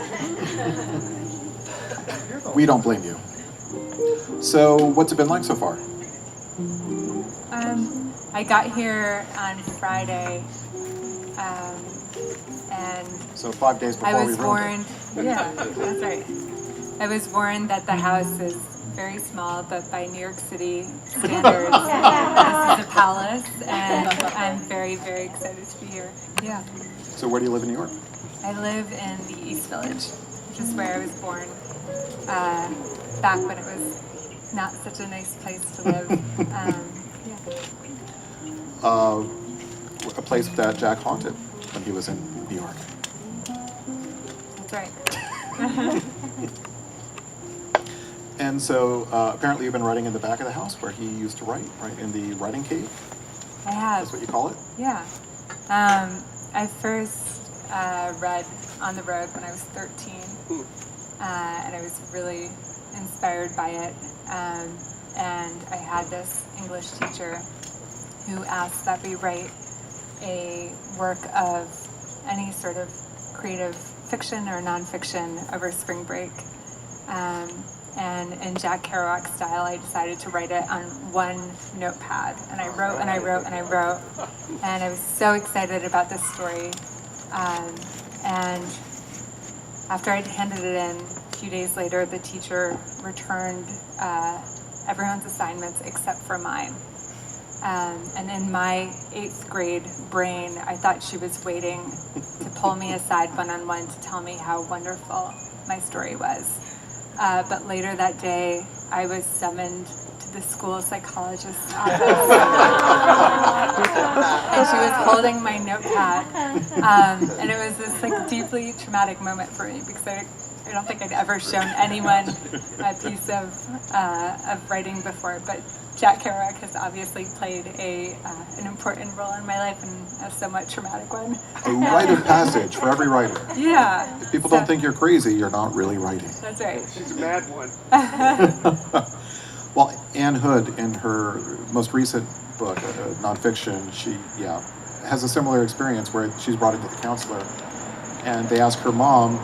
We don't blame you. So what's it been like so far? I got here on Friday, and So 5 days before I we was ruined warned. Yeah, that's right. I was warned that the house is very small, but by New York City standards, this is a palace, and I'm very, very excited to be here. Yeah. it. So where do you live in New York? I live in the East Village, which is where I was born, back when it was not such a nice place to live. Yeah. A place that Jack haunted. when he was in New York. That's right. And so apparently you've been writing in the back of the house where he used to write, right in the writing cave? I have. That's what you call it? Yeah. I first read On the Road when I was 13, and I was really inspired by it. And I had this English teacher who asked that we write a work of any sort of creative fiction or nonfiction over spring break. And in Jack Kerouac style, I decided to write it on one notepad. And I wrote and I wrote and I wrote. And I was so excited about this story. And after I'd handed it in, a few days later, the teacher returned everyone's assignments except for mine. And in my 8th grade brain, I thought she was waiting to pull me aside one-on-one to tell me how wonderful my story was. But later that day, I was summoned to the school psychologist's office. And she was holding my notepad. And it was this like deeply traumatic moment for me because I don't think I'd ever shown anyone a piece of writing before. But Jack Kerouac has obviously played an important role in my life and a somewhat traumatic one. A rite of passage for every writer. Yeah. If people don't think you're crazy, you're not really writing. That's right. She's a mad one. Well, Anne Hood, in her most recent book, nonfiction, she has a similar experience where she's brought into the counselor, and they ask her mom,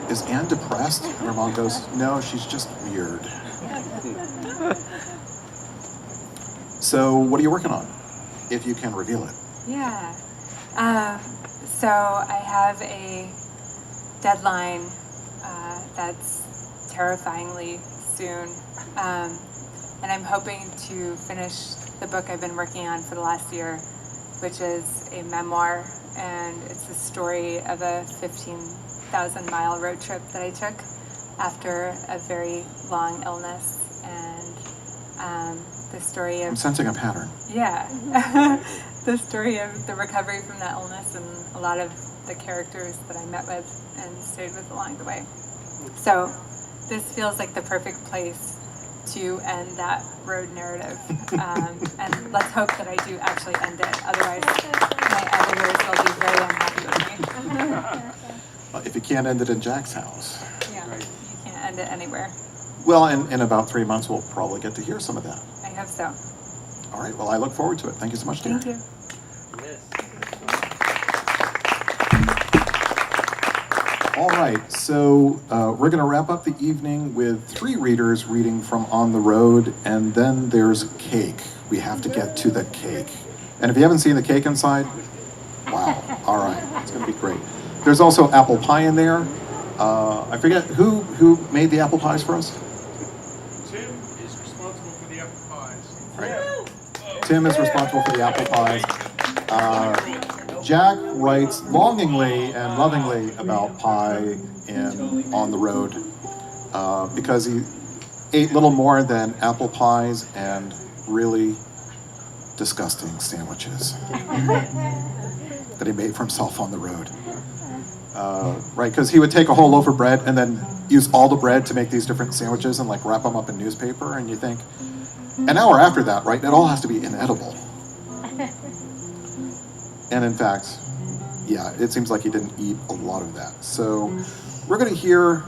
"Is Anne depressed?" And her mom goes, "No, she's just weird." So, what are you working on, if you can reveal it? Yeah. So I have a deadline that's terrifyingly soon. And I'm hoping to finish the book I've been working on for the last year, which is a memoir. And it's the story of a 15,000-mile road trip that I took after a very long illness. And the story of... I'm sensing a pattern. Yeah. The story of the recovery from that illness and a lot of the characters that I met with and stayed with along the way. So this feels like the perfect place to end that road narrative. And let's hope that I do actually end it. Otherwise, my editors will be very unhappy with me. If you can't end it in Jack's house. Yeah, you can't end it anywhere. Well, in about 3 months, we'll probably get to hear some of that. I hope so. All right, well, I look forward to it. Thank you so much, dear. Thank you. All right, so we're going to wrap up the evening with 3 readers reading from On the Road, and then there's cake. We have to get to the cake. And if you haven't seen the cake inside, wow, all right, it's going to be great. There's also apple pie in there. I forget, who made the apple pies for us? Tim is responsible for the apple pies. Right. Tim is responsible for the apple pies. Jack writes longingly and lovingly about pie in On the Road because he ate little more than apple pies and really disgusting sandwiches that he made for himself on the road. Right, because he would take a whole loaf of bread and then use all the bread to make these different sandwiches and like wrap them up in newspaper, and you think, an hour after that, right, it all has to be inedible. And in fact, yeah, it seems like he didn't eat a lot of that. So we're going to hear,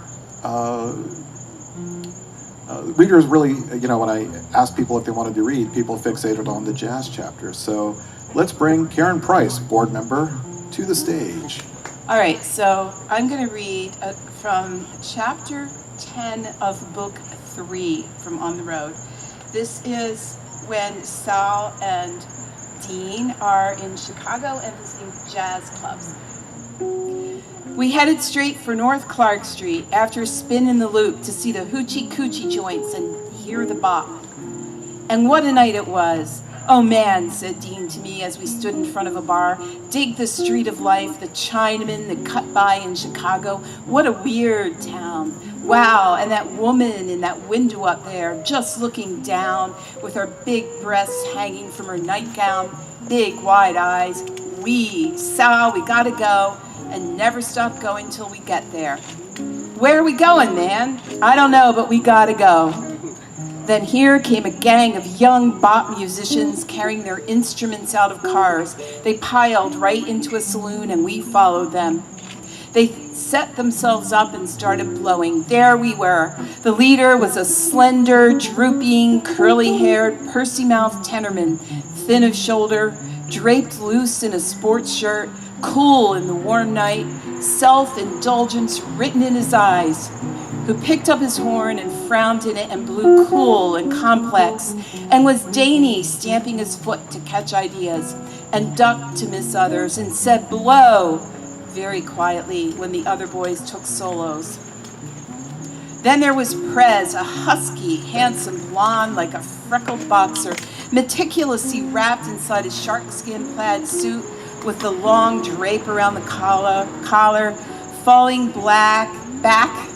readers really, you know, when I ask people if they wanted to read, people fixated on the jazz chapter. So let's bring Karen Price, board member, to the stage. All right, so I'm going to read from chapter 10 of book 3 from On the Road. This is when Sal and Dean are in Chicago and visiting jazz clubs. We headed straight for North Clark Street after a spin in the loop to see the hoochie coochie joints and hear the bop. And what a night it was. "Oh man," said Dean to me as we stood in front of a bar. "Dig the street of life, the Chinamen that cut by in Chicago. What a weird town. Wow, and that woman in that window up there, just looking down with her big breasts hanging from her nightgown, big wide eyes. Sal, we gotta go, and never stop going till we get there. Where are we going, man? I don't know, but we gotta go. Then here came a gang of young bop musicians carrying their instruments out of cars. They piled right into a saloon and we followed them. They set themselves up and started blowing. There we were. The leader was a slender, drooping, curly-haired, pursy-mouthed tenorman, thin of shoulder, draped loose in a sports shirt, cool in the warm night, self-indulgence written in his eyes, who picked up his horn and frowned in it and blew cool and complex, and was dainty, stamping his foot to catch ideas, and ducked to miss others, and said blow very quietly when the other boys took solos. Then there was Prez, a husky, handsome blonde like a freckled boxer, meticulously wrapped inside a sharkskin plaid suit with the long drape around the collar, falling back,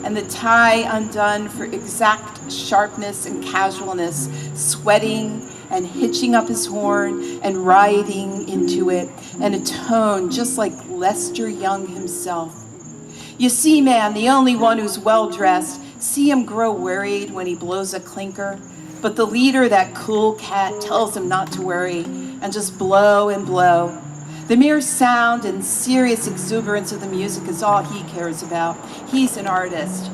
and the tie undone for exact sharpness and casualness, sweating and hitching up his horn and riding into it, and a tone just like Lester Young himself. You see, man, the only one who's well-dressed, see him grow worried when he blows a clinker, but the leader, that cool cat, tells him not to worry and just blow and blow. The mere sound and serious exuberance of the music is all he cares about. He's an artist.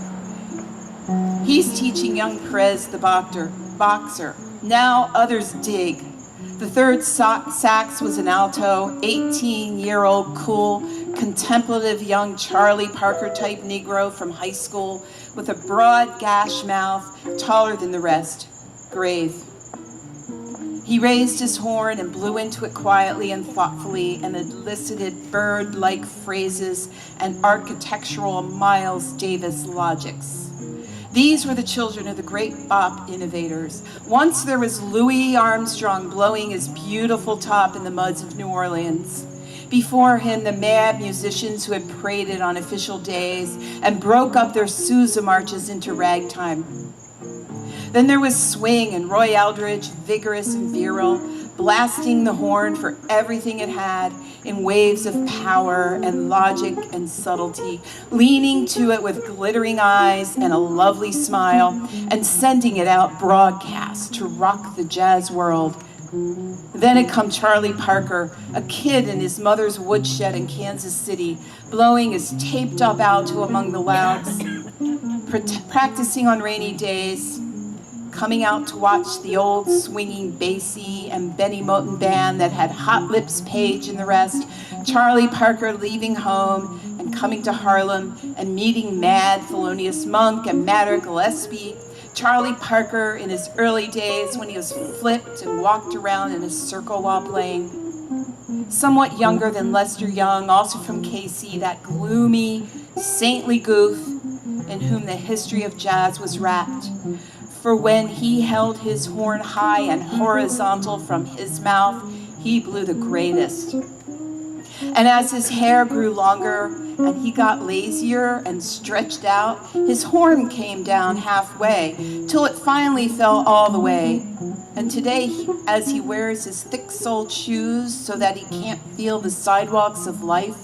He's teaching young Prez the boxer. Now others dig. The third sax was an alto, 18-year-old cool, contemplative young Charlie Parker type Negro from high school with a broad gash mouth, taller than the rest, grave. He raised his horn and blew into it quietly and thoughtfully and elicited bird-like phrases and architectural Miles Davis logics. These were the children of the great bop innovators. Once there was Louis Armstrong blowing his beautiful top in the muds of New Orleans. Before him, the mad musicians who had paraded on official days and broke up their Sousa marches into ragtime. Then there was swing and Roy Eldridge, vigorous and virile, blasting the horn for everything it had in waves of power and logic and subtlety, leaning to it with glittering eyes and a lovely smile, and sending it out broadcast to rock the jazz world. Then had come Charlie Parker, a kid in his mother's woodshed in Kansas City, blowing his taped-up alto among the louds, practicing on rainy days, coming out to watch the old swinging Basie and Benny Moten band that had Hot Lips Page and the rest, Charlie Parker leaving home and coming to Harlem and meeting Mad Thelonious Monk and Madder Gillespie, Charlie Parker in his early days when he was flipped and walked around in a circle while playing. Somewhat younger than Lester Young, also from KC, that gloomy, saintly goof in whom the history of jazz was wrapped. For when he held his horn high and horizontal from his mouth, he blew the greatest. And as his hair grew longer and he got lazier and stretched out, his horn came down halfway till it finally fell all the way. And today, as he wears his thick-soled shoes so that he can't feel the sidewalks of life,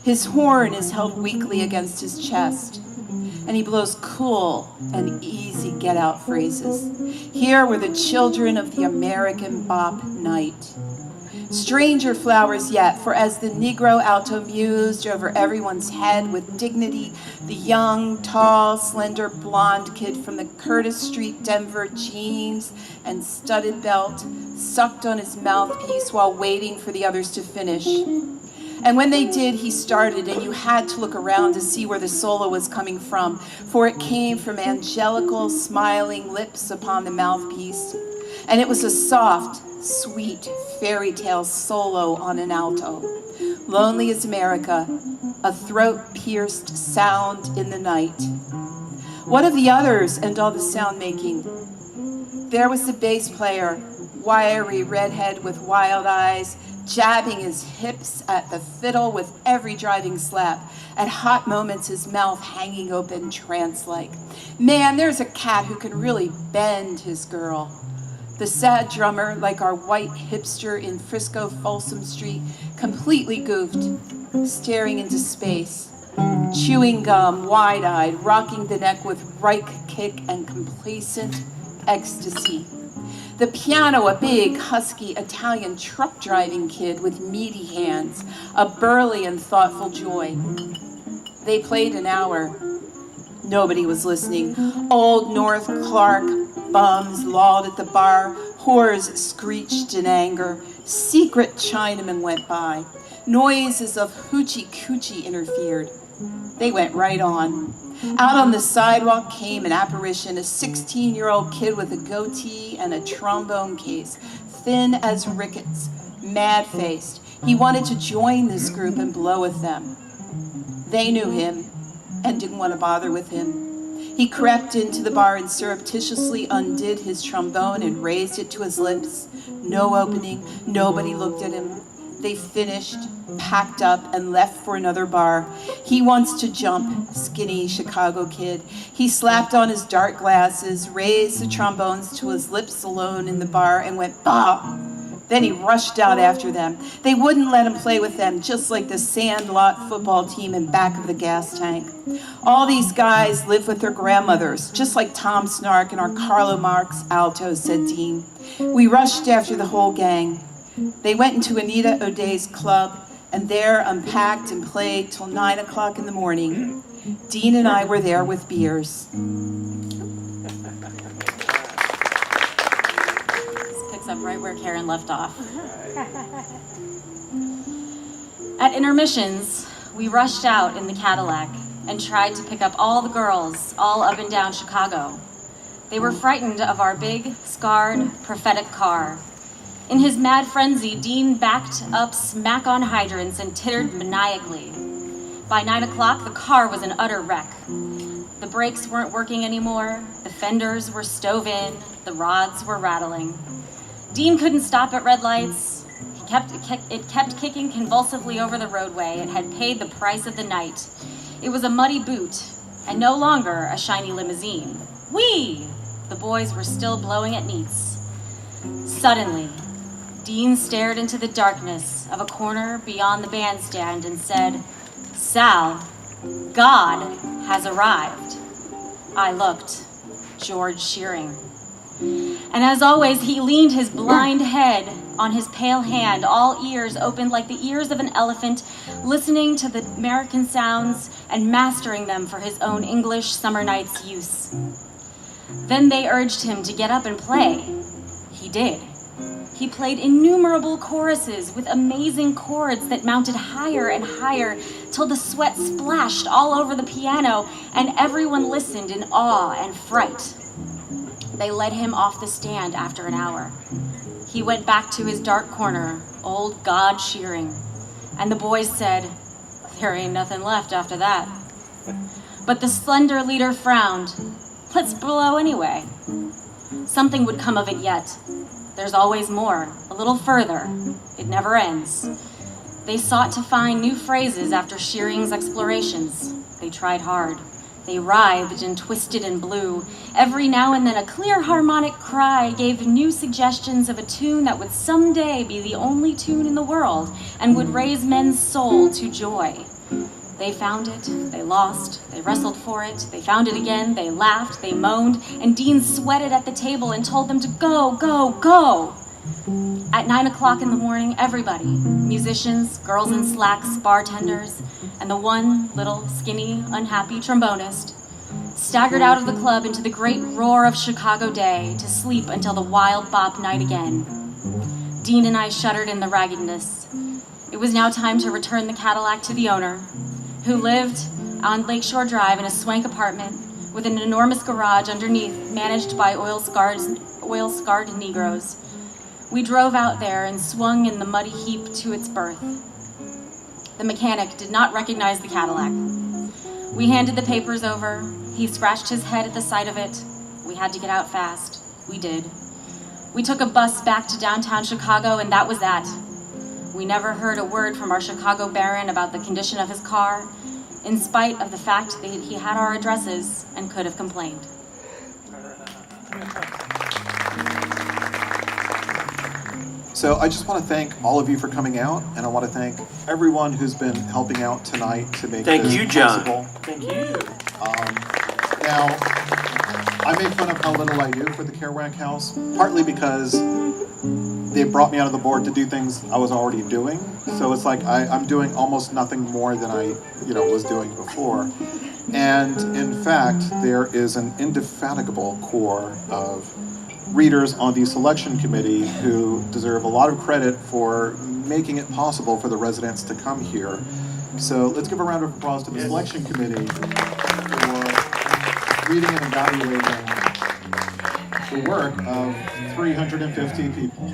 his horn is held weakly against his chest. And he blows cool and easy get-out phrases. Here were the children of the American bop night. Stranger flowers yet, for as the Negro alto mused over everyone's head with dignity, the young, tall, slender, blonde kid from the Curtis Street, Denver jeans and studded belt sucked on his mouthpiece while waiting for the others to finish. And when they did, he started, and you had to look around to see where the solo was coming from, for it came from angelical, smiling lips upon the mouthpiece. And it was a soft, sweet fairy tale solo on an alto. Lonely as America, a throat-pierced sound in the night. What of the others and all the sound making? There was the bass player, wiry redhead with wild eyes, jabbing his hips at the fiddle with every driving slap, at hot moments his mouth hanging open trance-like. Man, there's a cat who can really bend his girl. The sad drummer, like our white hipster in Frisco Folsom Street, completely goofed, staring into space, chewing gum, wide-eyed, rocking the neck with right kick and complacent ecstasy. The piano, a big, husky Italian truck-driving kid with meaty hands, a burly and thoughtful joy. They played an hour. Nobody was listening. Old North Clark bums lolled at the bar. Whores screeched in anger. Secret Chinamen went by. Noises of hoochie-coochie interfered. They went right on. Out on the sidewalk came an apparition, a 16-year-old kid with a goatee and a trombone case, thin as rickets, mad-faced. He wanted to join this group and blow with them. They knew him and didn't want to bother with him. He crept into the bar and surreptitiously undid his trombone and raised it to his lips. No opening, nobody looked at him. They finished, packed up, and left for another bar. He wants to jump, skinny Chicago kid. He slapped on his dark glasses, raised the trombones to his lips alone in the bar, and went, bah! Then he rushed out after them. They wouldn't let him play with them, just like the Sandlot football team in back of the gas tank. All these guys live with their grandmothers, just like Tom Snark and our Carlo Marx altos, said Dean. We rushed after the whole gang. They went into Anita O'Day's club, and there unpacked and played till 9 o'clock in the morning. Dean and I were there with beers. Up right where Karen left off. At intermissions, we rushed out in the Cadillac and tried to pick up all the girls all up and down Chicago. They were frightened of our big, scarred, prophetic car. In his mad frenzy, Dean backed up smack on hydrants and tittered maniacally. By 9 o'clock, the car was an utter wreck. The brakes weren't working anymore, the fenders were stove in, the rods were rattling. Dean couldn't stop at red lights. It kept kicking convulsively over the roadway. It had paid the price of the night. It was a muddy boot, and no longer a shiny limousine. Whee! The boys were still blowing at neats. Suddenly, Dean stared into the darkness of a corner beyond the bandstand and said, "Sal, God has arrived." I looked. George Shearing. And as always, he leaned his blind head on his pale hand, all ears opened like the ears of an elephant, listening to the American sounds and mastering them for his own English summer night's use. Then they urged him to get up and play. He did. He played innumerable choruses with amazing chords that mounted higher and higher till the sweat splashed all over the piano and everyone listened in awe and fright. They led him off the stand after an hour. He went back to his dark corner, old God Shearing, and the boys said, "There ain't nothing left after that." But the slender leader frowned. "Let's blow anyway. Something would come of it yet. There's always more, a little further. It never ends." They sought to find new phrases after Shearing's explorations. They tried hard. They writhed and twisted and blew. Every now and then a clear harmonic cry gave new suggestions of a tune that would someday be the only tune in the world and would raise men's soul to joy. They found it, they lost, they wrestled for it, they found it again, they laughed, they moaned, and Dean sweated at the table and told them to go, go, go. At 9 o'clock in the morning, everybody, musicians, girls in slacks, bartenders, and the one little, skinny, unhappy trombonist, staggered out of the club into the great roar of Chicago day to sleep until the wild bop night again. Dean and I shuddered in the raggedness. It was now time to return the Cadillac to the owner, who lived on Lakeshore Drive in a swank apartment with an enormous garage underneath managed by oil-scarred Negroes. We drove out there and swung in the muddy heap to its berth. The mechanic did not recognize the Cadillac. We handed the papers over. He scratched his head at the sight of it. We had to get out fast. We did. We took a bus back to downtown Chicago, and that was that. We never heard a word from our Chicago Baron about the condition of his car, in spite of the fact that he had our addresses and could have complained. So I just want to thank all of you for coming out, and I want to thank everyone who's been helping out tonight to make Thank this you, John. possible. Thank you. Now, I made fun of how little I do for the Kerouac House, partly because they brought me onto the board to do things I was already doing. So it's like I'm doing almost nothing more than I was doing before. And in fact, there is an indefatigable core of readers on the selection committee who deserve a lot of credit for making it possible for the residents to come here. So let's give a round of applause to the selection committee for reading and evaluating the work of 350 people.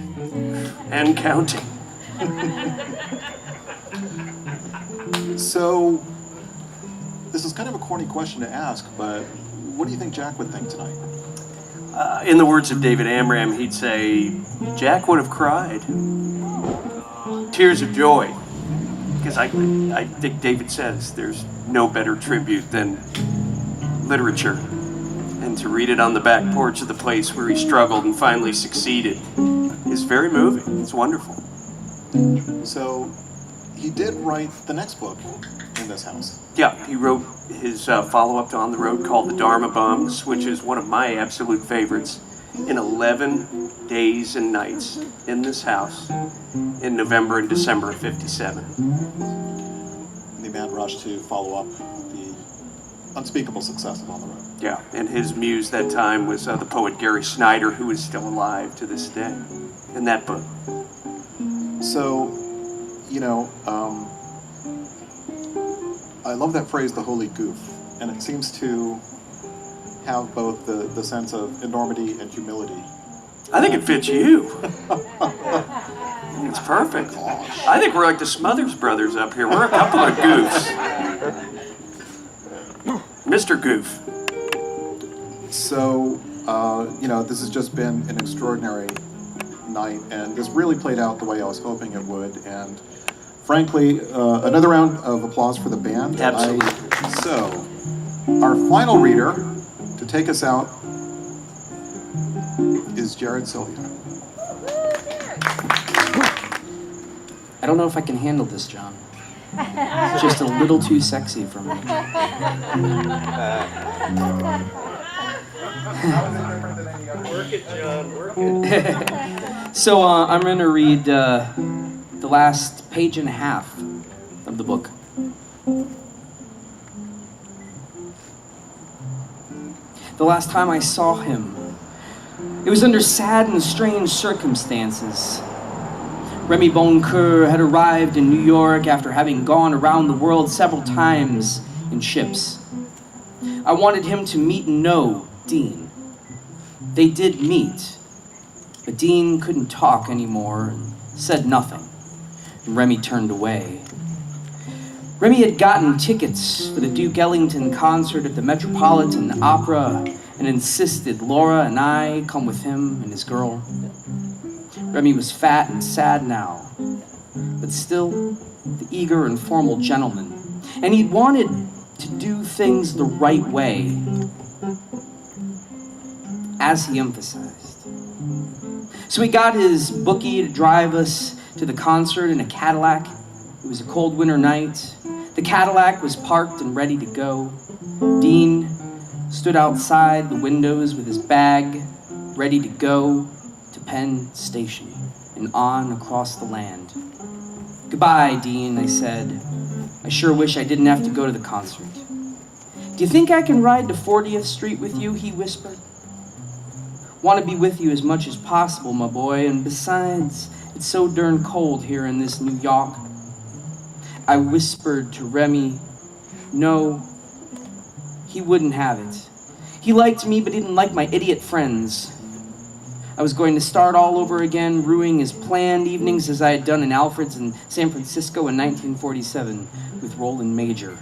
And counting. So this is kind of a corny question to ask, but what do you think Jack would think tonight? In the words of David Amram, he'd say, Jack would have cried. Tears of joy. Because I think David says there's no better tribute than literature. And to read it on the back porch of the place where he struggled and finally succeeded is very moving. It's wonderful. So he did write the next book in this house. Yeah, he wrote his follow-up to On the Road called The Dharma Bums, which is one of my absolute favorites, in 11 days and nights in this house in November and December of '57. The mad rush to follow up the unspeakable success of On the Road. Yeah, and his muse that time was the poet Gary Snyder, who is still alive to this day in that book. So, I love that phrase, the holy goof, and it seems to have both the sense of enormity and humility. I think it fits you. It's perfect. I think we're like the Smothers Brothers up here. We're a couple of goofs. Mr. Goof. So, this has just been an extraordinary night, and this really played out the way I was hoping it would, and frankly, another round of applause for the band. Absolutely. So, our final reader to take us out is Jared Sylvia. I don't know if I can handle this, John. It's just a little too sexy for me. Work it, John, work it. So I'm going to read the last page and a half of the book. The last time I saw him, it was under sad and strange circumstances. Remy Boncoeur had arrived in New York after having gone around the world several times in ships. I wanted him to meet and know Dean. They did meet, but Dean couldn't talk anymore and said nothing. And Remy turned away. Remy had gotten tickets for the Duke Ellington concert at the Metropolitan Opera and insisted Laura and I come with him and his girl. Remy was fat and sad now, but still the eager and formal gentleman. And he wanted to do things the right way, as he emphasized. So he got his bookie to drive us to the concert in a Cadillac. It was a cold winter night. The Cadillac was parked and ready to go. Dean stood outside the windows with his bag, ready to go to Penn Station and on across the land. Goodbye, Dean, I said. I sure wish I didn't have to go to the concert. Do you think I can ride to 40th Street with you? He whispered. Want to be with you as much as possible, my boy, and besides, it's so darn cold here in this New York. I whispered to Remy, no, he wouldn't have it. He liked me, but he didn't like my idiot friends. I was going to start all over again, ruining his planned evenings as I had done in Alfred's in San Francisco in 1947 with Roland Major.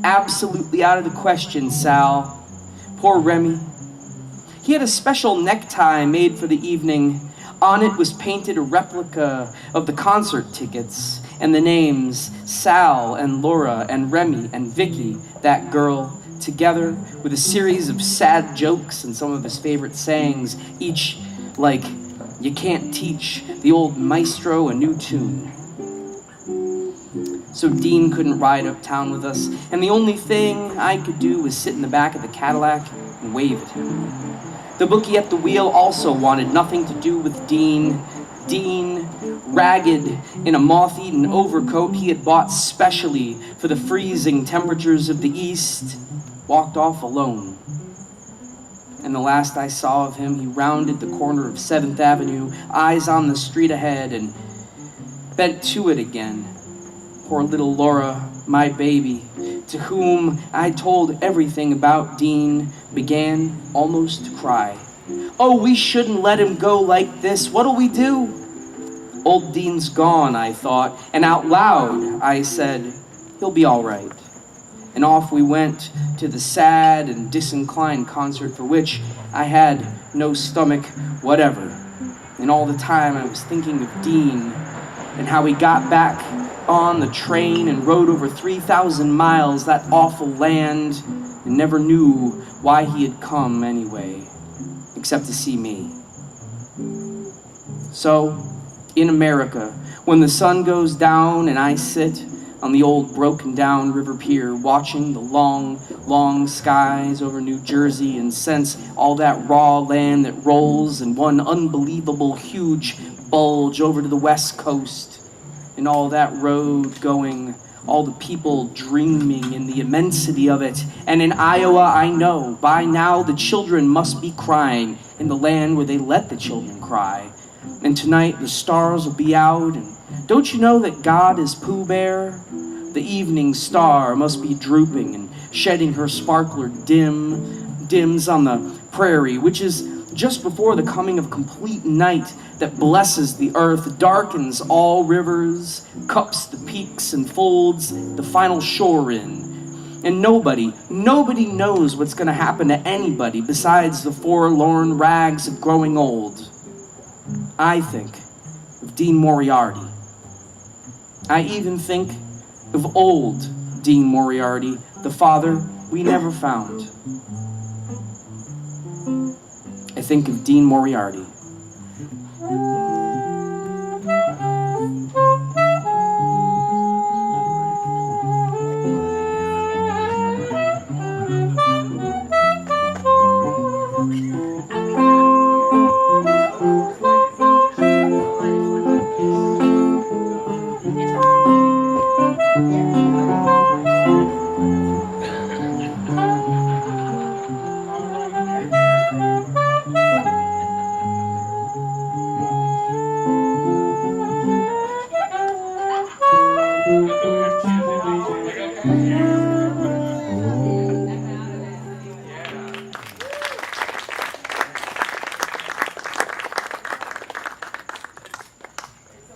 Absolutely out of the question, Sal. Poor Remy. He had a special necktie made for the evening. On it was painted a replica of the concert tickets and the names Sal and Laura and Remy and Vicky, that girl, together with a series of sad jokes and some of his favorite sayings, each like You can't teach the old maestro a new tune. So Dean couldn't ride uptown with us, and the only thing I could do was sit in the back of the Cadillac and wave at him. The bookie at the wheel also wanted nothing to do with Dean. Dean, ragged in a moth-eaten overcoat he had bought specially for the freezing temperatures of the East, walked off alone. And the last I saw of him, he rounded the corner of 7th Avenue, eyes on the street ahead, and bent to it again. Poor little Laura, my baby, to whom I told everything about Dean, began almost to cry. Oh, we shouldn't let him go like this. What'll we do? Old Dean's gone, I thought, and out loud I said, he'll be all right. And off we went to the sad and disinclined concert for which I had no stomach whatever. And all the time I was thinking of Dean and how he got back on the train and rode over 3,000 miles, that awful land, and never knew why he had come anyway, except to see me. So, in America, when the sun goes down and I sit on the old broken down river pier watching the long, long skies over New Jersey and sense all that raw land that rolls in one unbelievable huge bulge over to the west coast, and all that road going, all the people dreaming in the immensity of it. And in Iowa, I know, by now the children must be crying in the land where they let the children cry. And tonight the stars will be out, and don't you know that God is Pooh Bear? The evening star must be drooping and shedding her sparkler dims on the prairie, which is just before the coming of complete night that blesses the earth, darkens all rivers, cups the peaks, and folds the final shore in. And nobody knows what's going to happen to anybody besides the forlorn rags of growing old. I think of Dean Moriarty. I even think of old Dean Moriarty, the father we never found. I think of Dean Moriarty.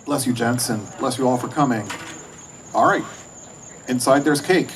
Bless you, gents, and bless you all for coming. All right, inside there's cake.